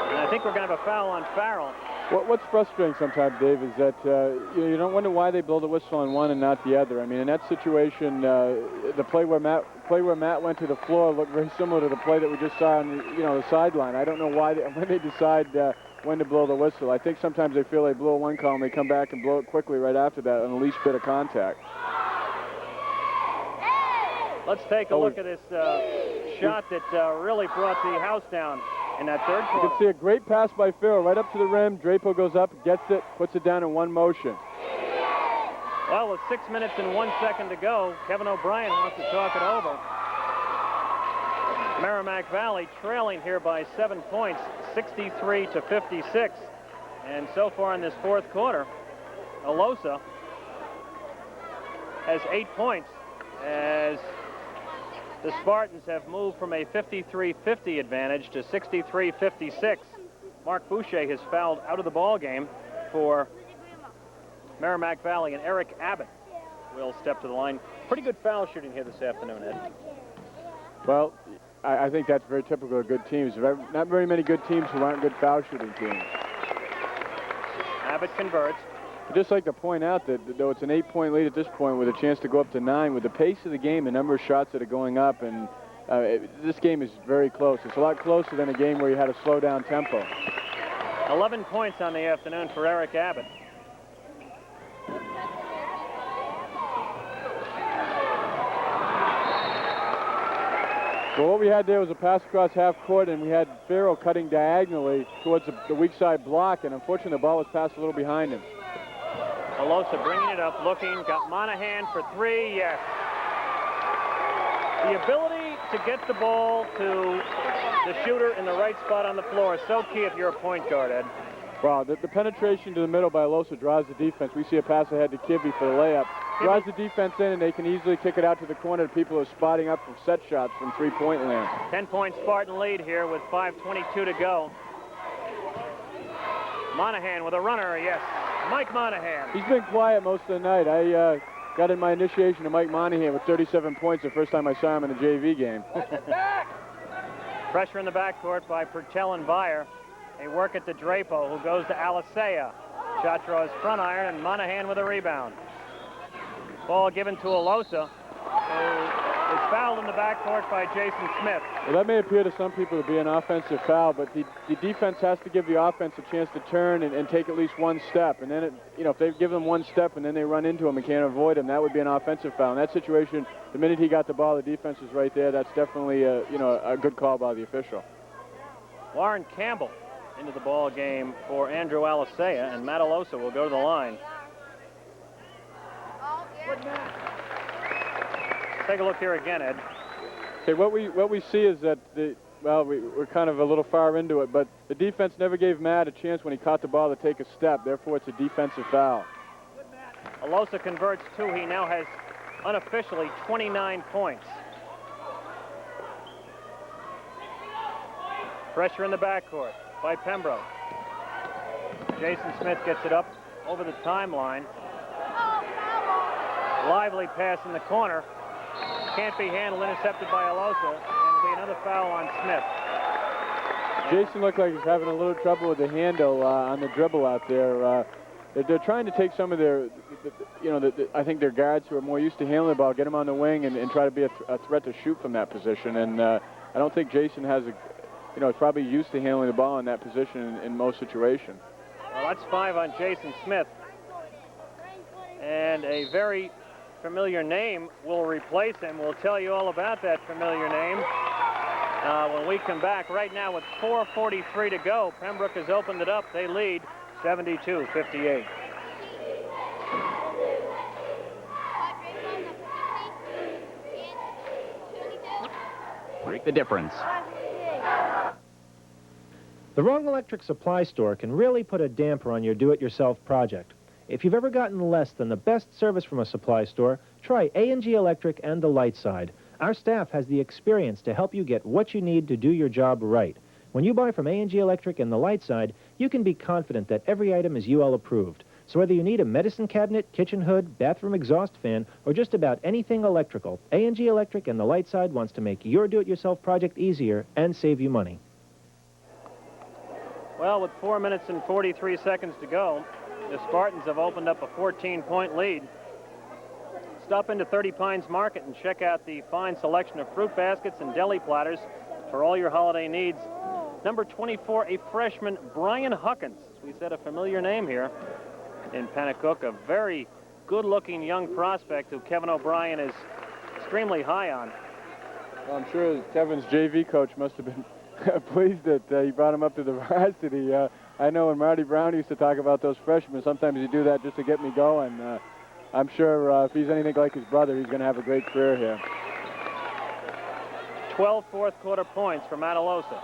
And I think we're going to have a foul on Farrell. What's frustrating sometimes, Dave, is that you don't wonder why they blow the whistle on one and not the other. I mean, in that situation, the play where Matt went to the floor looked very similar to the play that we just saw on the sideline. I don't know why when they decide when to blow the whistle. I think sometimes they feel they blow one call and they come back and blow it quickly right after that on the least bit of contact. Let's take a look at this shot that really brought the house down in that third quarter. You can see a great pass by Farrell right up to the rim. Drapo goes up, gets it, puts it down in one motion. Well, with 6 minutes and 1 second to go, Kevin O'Brien wants to talk it over. Merrimack Valley trailing here by 7 points, 63-56. And so far in this fourth quarter, Alosa has 8 points as the Spartans have moved from a 53-50 advantage to 63-56. Mark Boucher has fouled out of the ball game for Merrimack Valley, and Eric Abbott will step to the line. Pretty good foul shooting here this afternoon, Ed. Well, I think that's very typical of good teams. Not very many good teams who aren't good foul shooting teams. Abbott converts. I'd just like to point out that though it's an 8-point lead at this point with a chance to go up to 9, with the pace of the game, the number of shots that are going up, and this game is very close. It's a lot closer than a game where you had a slow down tempo. 11 points on the afternoon for Eric Abbott. Well, what we had there was a pass across half court, and we had Farrell cutting diagonally towards the weak side block, and unfortunately the ball was passed a little behind him. Alosa bringing it up, looking, got Monahan for 3, yes. The ability to get the ball to the shooter in the right spot on the floor is so key if you're a point guard, Ed. Wow, the penetration to the middle by Alosa draws the defense. We see a pass ahead to Kibbe for the layup. Draws the defense in, and they can easily kick it out to the corner to people who are spotting up for set shots from three-point land. 10-point Spartan lead here with 5:22 to go. Monahan with a runner, yes. Mike Monahan. He's been quiet most of the night. I got in my initiation to Mike Monahan with 37 points the first time I saw him in a JV game. Pressure in the backcourt by Purtell and Beyer. They work it to Drapo, who goes to Alisea. Shot throw is front iron, and Monahan with a rebound. Ball given to Alosa, who is fouled in the backcourt by Jason Smith. Well, that may appear to some people to be an offensive foul, but the defense has to give the offense a chance to turn and take at least one step. And then, if they give them one step and then they run into him and can't avoid him, that would be an offensive foul. In that situation, the minute he got the ball, the defense is right there. That's definitely a good call by the official. Warren Campbell into the ball game for Andrew Alisea, and Matt Alosa will go to the line. Take a look here again, Ed. Okay, what we see is that we're kind of a little far into it, but the defense never gave Matt a chance when he caught the ball to take a step. Therefore, it's a defensive foul. Alosa converts 2. He now has unofficially 29 points. Pressure in the backcourt by Pembroke. Jason Smith gets it up over the timeline. Lively pass in the corner. Can't be handled, intercepted by Alosa, and it'll be another foul on Smith. Jason looked like he's having a little trouble with the handle on the dribble out there. They're trying to take some of their, I think their guards who are more used to handling the ball, get them on the wing and try to be a threat to shoot from that position. And I don't think Jason has is probably used to handling the ball in that position in most situations. Well, that's 5 on Jason Smith. And a very familiar name will replace him. We'll tell you all about that familiar name when we come back. Right now with 4:43 to go, Pembroke has opened it up. They lead 72-58. Break the difference. The wrong electric supply store can really put a damper on your do-it-yourself project. If you've ever gotten less than the best service from a supply store, try A&G Electric and the light side. Our staff has the experience to help you get what you need to do your job right. When you buy from A&G Electric and the light side, you can be confident that every item is UL approved. So whether you need a medicine cabinet, kitchen hood, bathroom exhaust fan, or just about anything electrical, A&G Electric and the light side wants to make your do-it-yourself project easier and save you money. Well, with 4 minutes and 43 seconds to go, the Spartans have opened up a 14-point lead. Stop into 30 Pines Market and check out the fine selection of fruit baskets and deli platters for all your holiday needs. Number 24, a freshman, Brian Huckins. We said a familiar name here in Pennacook, a very good-looking young prospect who Kevin O'Brien is extremely high on. Well, I'm sure Kevin's JV coach must have been pleased that he brought him up to the varsity. I know when Marty Brown used to talk about those freshmen, sometimes he'd do that just to get me going. I'm sure if he's anything like his brother, he's going to have a great career here. 12 fourth-quarter points for Matalosa.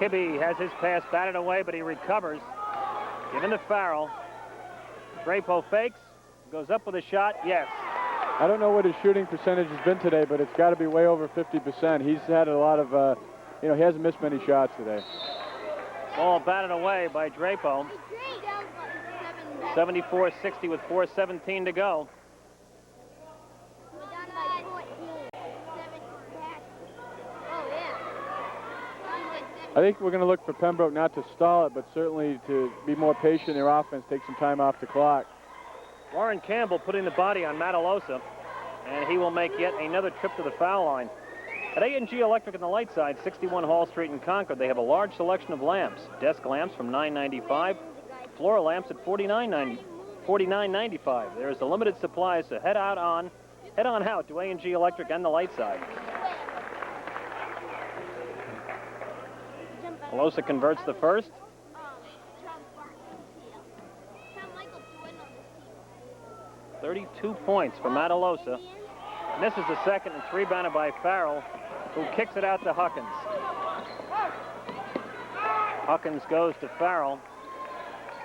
Kibbe has his pass batted away, but he recovers. Given to Farrell. Drapo fakes, goes up with a shot, yes. I don't know what his shooting percentage has been today, but it's got to be way over 50%. He's had a lot of, he hasn't missed many shots today. Ball batted away by Drapo. 74-60 with 4:17 to go. I think we're going to look for Pembroke not to stall it, but certainly to be more patient in their offense, take some time off the clock. Warren Campbell putting the body on Matalosa, and he will make yet another trip to the foul line. At A&G Electric on the light side, 61 Hall Street in Concord, they have a large selection of lamps. Desk lamps from $9.95, floor lamps at $49.95. There is a limited supply, so head on out to A&G Electric and the light side. Alosa converts the first. .32 points for Matalosa. Misses the second, and it's rebounded by Farrell, who kicks it out to Huckins. Huckins goes to Farrell.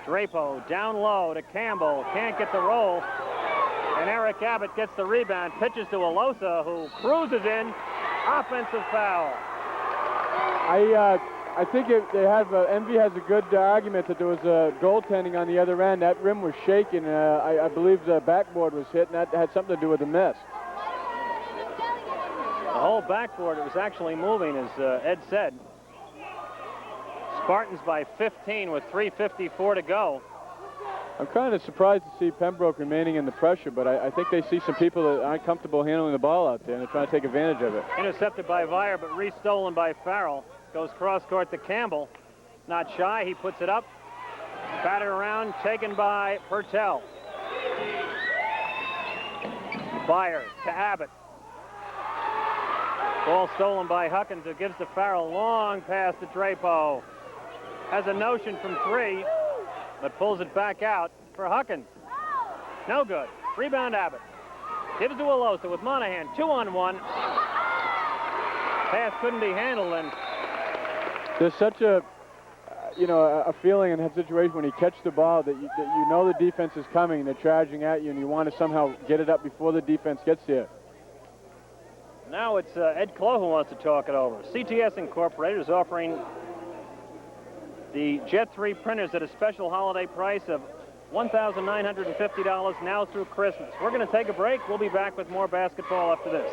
Drapo down low to Campbell. Can't get the roll. And Eric Abbott gets the rebound. Pitches to Alosa, who cruises in. Offensive foul. I think Envy has a good argument that there was goaltending on the other end. That rim was shaking. I believe the backboard was hit, and that had something to do with the miss. The whole backboard was actually moving, as Ed said. Spartans by 15 with 3:54 to go. I'm kind of surprised to see Pembroke remaining in the pressure, but I think they see some people that aren't comfortable handling the ball out there, and they're trying to take advantage of it. Intercepted by Vire, but re-stolen by Farrell. Goes cross-court to Campbell. Not shy, he puts it up. Batted around, taken by Pertell. Vire to Abbott. Ball stolen by Huckins, who gives to Farrell. Long pass to Drapo. Has a notion from three, but pulls it back out for Huckins. No good. Rebound Abbott. Gives to Alosa with Monahan. 2-on-1. Pass couldn't be handled, and there's such a feeling in that situation when you catch the ball that you know the defense is coming and they're charging at you, and you want to somehow get it up before the defense gets there. Now it's Ed Clough who wants to talk it over. CTS Incorporated is offering the Jet 3 printers at a special holiday price of $1,950 now through Christmas. We're going to take a break. We'll be back with more basketball after this.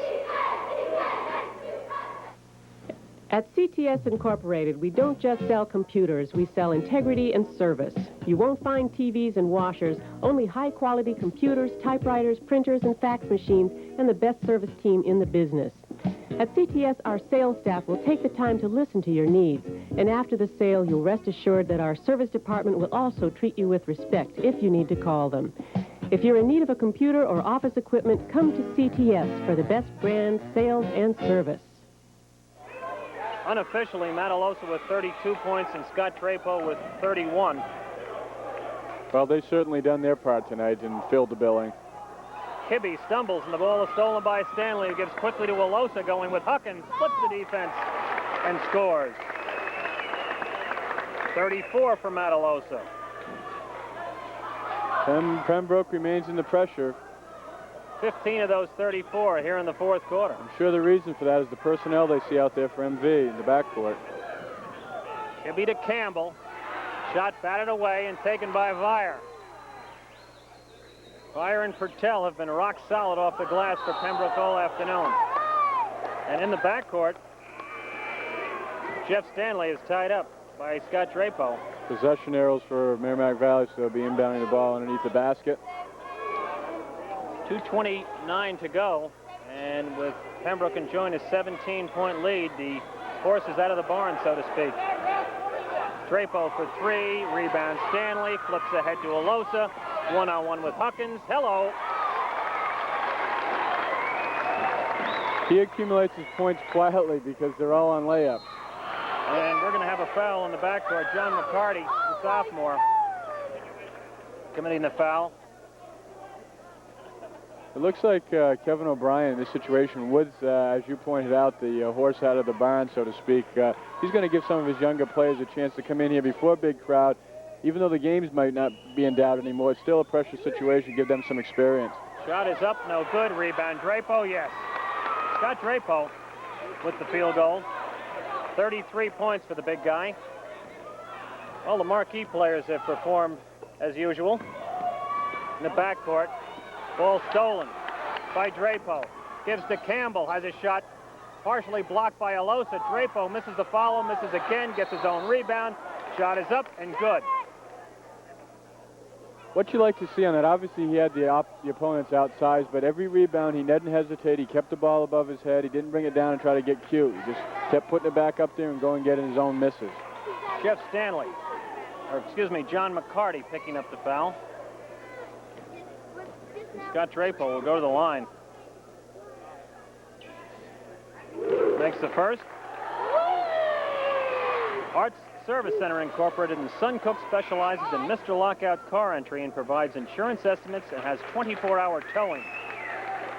At CTS Incorporated, we don't just sell computers, we sell integrity and service. You won't find TVs and washers, only high-quality computers, typewriters, printers, and fax machines, and the best service team in the business. At CTS, our sales staff will take the time to listen to your needs, and after the sale, you'll rest assured that our service department will also treat you with respect if you need to call them. If you're in need of a computer or office equipment, come to CTS for the best brand, sales, and service. Unofficially, Matalosa with 32 points and Scott Drapo with 31. Well, they've certainly done their part tonight and filled the billing. Kibbe stumbles, and the ball is stolen by Stanley, who gives quickly to Alosa, going with Huckins, flips the defense, and scores. 34 for Matt Alosa. Pembroke remains in the pressure. 15 of those 34 here in the fourth quarter. I'm sure the reason for that is the personnel they see out there for MV in the backcourt. Kibbe to Campbell. Shot batted away and taken by Vire. Vire and Pertell have been rock solid off the glass for Pembroke all afternoon. And in the backcourt, Jeff Stanley is tied up by Scott Drapo. Possession arrows for Merrimack Valley, so they'll be inbounding the ball underneath the basket. 2:29 to go, and with Pembroke enjoying a 17-point lead, the horse is out of the barn, so to speak. Drapo for three, rebound Stanley, flips ahead to Alosa, one-on-one with Huckins. Hello. He accumulates his points quietly because they're all on layups. And we're going to have a foul in the backcourt. John McCarty, the sophomore, committing the foul. It looks like Kevin O'Brien in this situation would, as you pointed out, the horse out of the barn, so to speak. He's going to give some of his younger players a chance to come in here before a big crowd. Even though the games might not be in doubt anymore, it's still a pressure situation. Give them some experience. Shot is up, no good. Rebound, Drapo, yes. Scott Drapo with the field goal. 33 points for the big guy. All the marquee players have performed as usual. In the backcourt, ball stolen by Drapo. Gives to Campbell, has a shot partially blocked by Alosa. Drapo misses the follow, misses again, gets his own rebound. Shot is up and good. What you like to see on that, obviously he had the opponents outsized, but every rebound he didn't hesitate. He kept the ball above his head. He didn't bring it down and try to get cute. He just kept putting it back up there and going and getting his own misses. Jeff Stanley, or excuse me, John McCarty picking up the foul. Scott Drapo will go to the line. Makes the first. Arts Service Center Incorporated in Suncook specializes in Mr. Lockout car entry and provides insurance estimates and has 24-hour towing.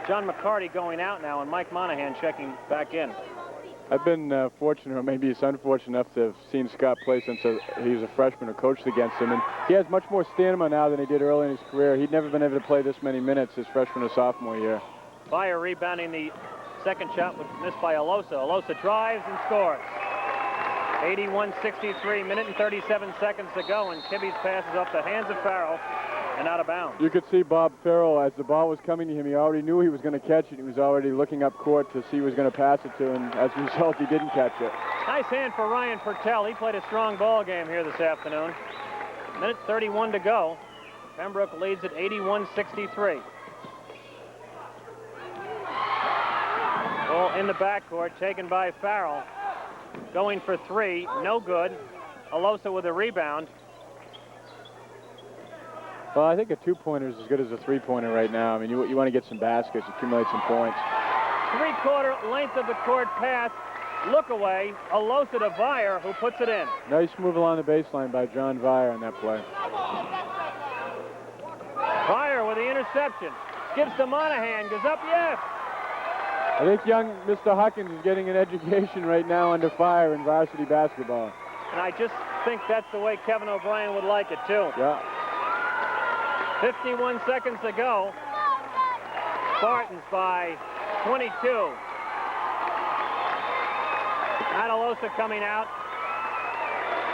John McCarty going out now and Mike Monahan checking back in. I've been fortunate, or maybe it's unfortunate enough to have seen Scott play since he was a freshman or coached against him. And he has much more stamina now than he did early in his career. He'd never been able to play this many minutes his freshman or sophomore year. Fire rebounding the second shot, was missed by Alosa. Alosa drives and scores. 81-63, minute and 37 seconds to go, and Kibbe's pass is off the hands of Farrell and out of bounds. You could see Bob Farrell, as the ball was coming to him, he already knew he was going to catch it. He was already looking up court to see who he was going to pass it to, and as a result, he didn't catch it. Nice hand for Ryan Pertell. He played a strong ball game here this afternoon. Minute 31 to go. Pembroke leads at 81-63. Ball in the backcourt, taken by Farrell. Going for three, no good. Alosa with a rebound. Well, I think a two-pointer is as good as a three-pointer right now. I mean, you want to get some baskets, accumulate some points. Three-quarter length of the court pass. Look away. Alosa to Vire, who puts it in. Nice move along the baseline by John Vire on that play. Vire with the interception. Gives to Monahan. Goes up, yes. I think young Mr. Huckins is getting an education right now under fire in varsity basketball. And I just think that's the way Kevin O'Brien would like it, too. Yeah. 51 seconds to go. Spartans by 22. Matt Alosa coming out.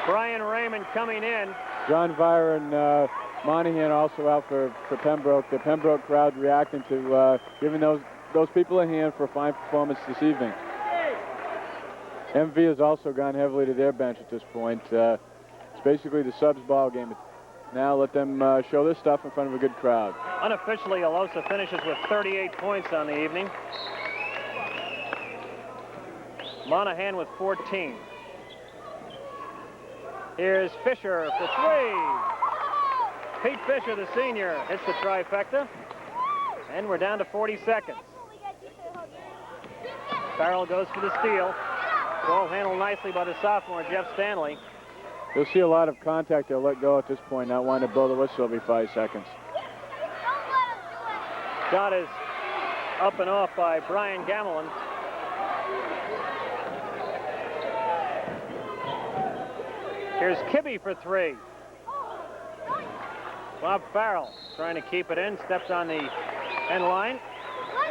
Brian Raymond coming in. John Vire and Monahan also out for Pembroke. The Pembroke crowd reacting to giving those people a hand for a fine performance this evening. MV has also gone heavily to their bench at this point. It's basically the subs ball game. Now let them show their stuff in front of a good crowd. Unofficially, Alosa finishes with 38 points on the evening. Monahan with 14. Here's Fisher for three. Pete Fisher, the senior, hits the trifecta. And we're down to 40 seconds. Farrell goes for the steal. Ball handled nicely by the sophomore, Jeff Stanley. You'll see a lot of contact. They'll let go at this point, not want to blow the whistle every 5 seconds. Shot is up and off by Brian Gamelin. Here's Kibbe for three. Bob Farrell trying to keep it in, steps on the end line,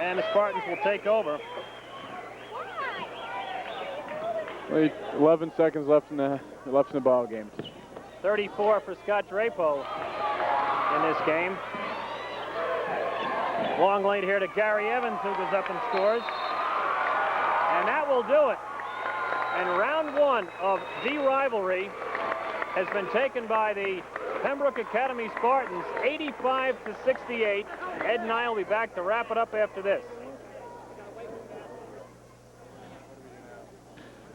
and the Spartans will take over. 11 seconds left in the ball game. 34 for Scott Drapo in this game. Long lead here to Gary Evans, who goes up and scores. And that will do it. And round one of the rivalry has been taken by the Pembroke Academy Spartans, 85-68. Ed and I will be back to wrap it up after this.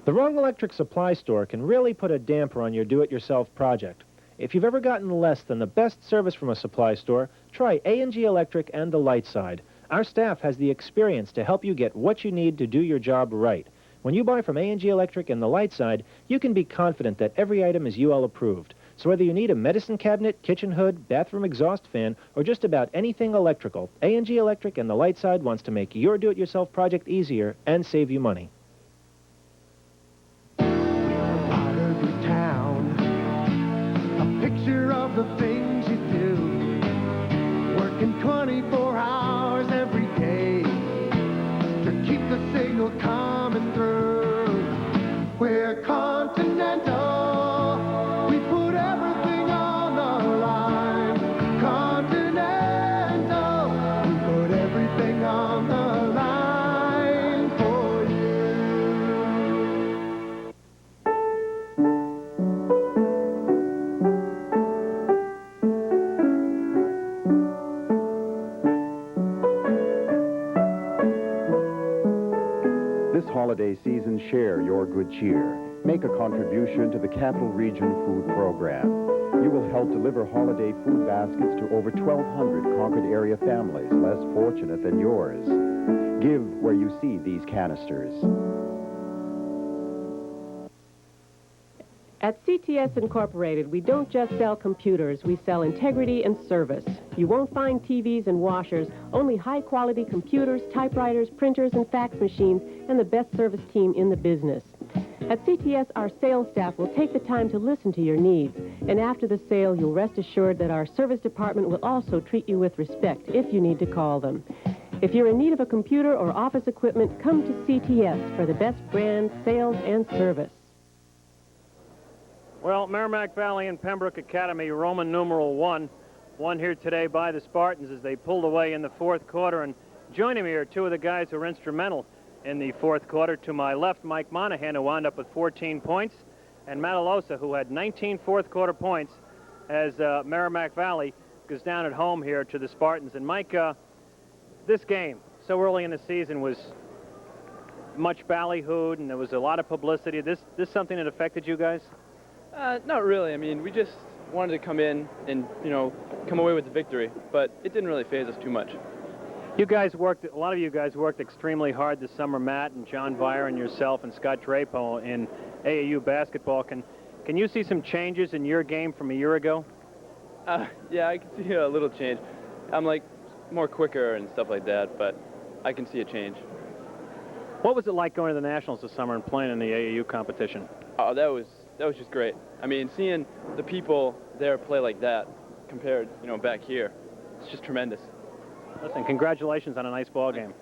The wrong electric supply store can really put a damper on your do-it-yourself project. If you've ever gotten less than the best service from a supply store, try A&G Electric and the Light Side. Our staff has the experience to help you get what you need to do your job right. When you buy from A&G Electric and the Light Side, you can be confident that every item is UL approved. So whether you need a medicine cabinet, kitchen hood, bathroom exhaust fan, or just about anything electrical, A&G Electric and the Light Side wants to make your do-it-yourself project easier and save you money. Picture of the things you do, working 24 hours every day to keep the signal coming through. We're Continental, we put everything on the line. Continental, we put everything on the line for you. This holiday season, share your good cheer. Make a contribution to the Capital Region Food Program. You will help deliver holiday food baskets to over 1,200 Concord area families less fortunate than yours. Give where you see these canisters. At CTS Incorporated, we don't just sell computers, we sell integrity and service. You won't find TVs and washers, only high-quality computers, typewriters, printers, and fax machines, and the best service team in the business. At CTS, our sales staff will take the time to listen to your needs, and after the sale, you'll rest assured that our service department will also treat you with respect if you need to call them. If you're in need of a computer or office equipment, come to CTS for the best brand, sales, and service. Well, Merrimack Valley and Pembroke Academy, Roman numeral 1, won here today by the Spartans as they pulled away in the fourth quarter. And joining me are two of the guys who were instrumental in the fourth quarter. To my left, Mike Monahan, who wound up with 14 points, and Matalosa, who had 19 fourth-quarter points as Merrimack Valley goes down at home here to the Spartans. And Mike, this game, so early in the season, was much ballyhooed, and there was a lot of publicity. This something that affected you guys? Not really. I mean, we just wanted to come in and, come away with the victory, but it didn't really faze us too much. You guys worked, a lot of you guys worked extremely hard this summer, Matt and John Vire and yourself and Scott Drapo in AAU basketball. Can you see some changes in your game from a year ago? Yeah, I can see a little change. I'm more quicker and stuff like that, but I can see a change. What was it like going to the Nationals this summer and playing in the AAU competition? Oh, that was just great. I mean, seeing the people there play like that compared, back here, it's just tremendous. Listen, congratulations on a nice ball game.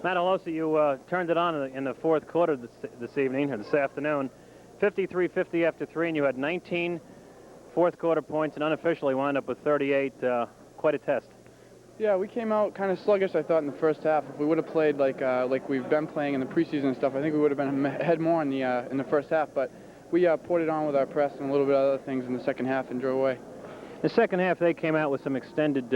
Matt Alosa, you turned it on in the fourth quarter this evening, or this afternoon. 53-50 after 3, and you had 19 fourth-quarter points and unofficially wound up with 38. Quite a test. Yeah, we came out kind of sluggish, I thought, in the first half. If we would have played like we've been playing in the preseason and stuff, I think we would have been ahead more in the first half. But we poured it on with our press and a little bit of other things in the second half and drove away. In the second half, they came out with some extended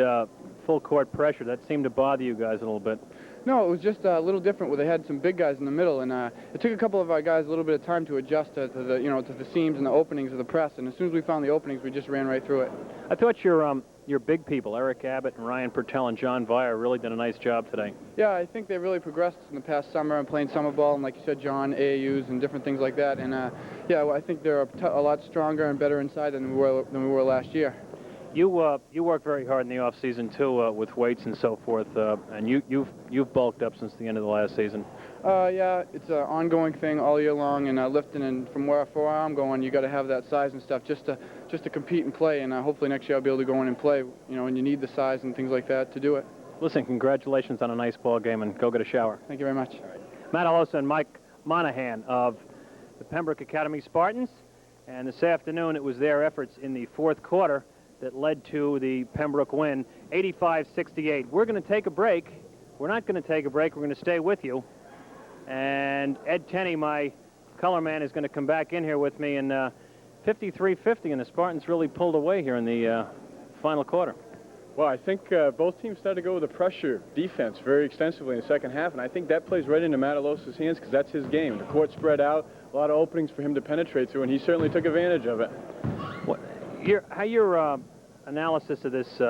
full-court pressure. That seemed to bother you guys a little bit. No, it was just a little different where they had some big guys in the middle, and it took a couple of our guys a little bit of time to adjust to the seams and the openings of the press. And as soon as we found the openings, we just ran right through it. I thought your big people, Eric Abbott and Ryan Pertell and John Vire, really did a nice job today. Yeah, I think they really progressed in the past summer and playing summer ball, and like you said, John, AAUs and different things like that. And yeah, well, I think they're a lot stronger and better inside than we were last year. You work very hard in the off season too, with weights and so forth, and you've bulked up since the end of the last season. Yeah, it's an ongoing thing all year long, and lifting, and from where I'm going, you got to have that size and stuff just to compete and play, and hopefully next year I'll be able to go in and play, and you need the size and things like that to do it. Listen, congratulations on a nice ball game, and go get a shower. Thank you very much. Matt Alosa and Mike Monahan of the Pembroke Academy Spartans, and this afternoon it was their efforts in the fourth quarter that led to the Pembroke win, 85-68. We're going to take a break. We're not going to take a break. We're going to stay with you. And Ed Tenney, my color man, is going to come back in here with me. And 53-50, and the Spartans really pulled away here in the final quarter. Well, I think both teams started to go with the pressure defense very extensively in the second half, and I think that plays right into Matt Alosa's hands because that's his game. The court spread out, a lot of openings for him to penetrate through, and he certainly took advantage of it. How your analysis of this,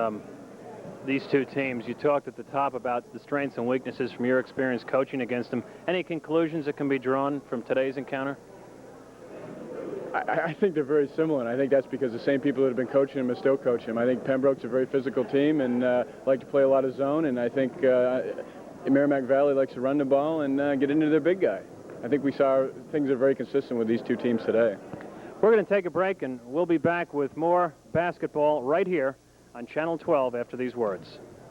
these two teams, you talked at the top about the strengths and weaknesses from your experience coaching against them. Any conclusions that can be drawn from today's encounter? I think they're very similar, and I think that's because the same people that have been coaching them are still coaching them. I think Pembroke's a very physical team and like to play a lot of zone, and I think Merrimack Valley likes to run the ball and get into their big guy. I think we saw things are very consistent with these two teams today. We're going to take a break, and we'll be back with more basketball right here on Channel 12 after these words.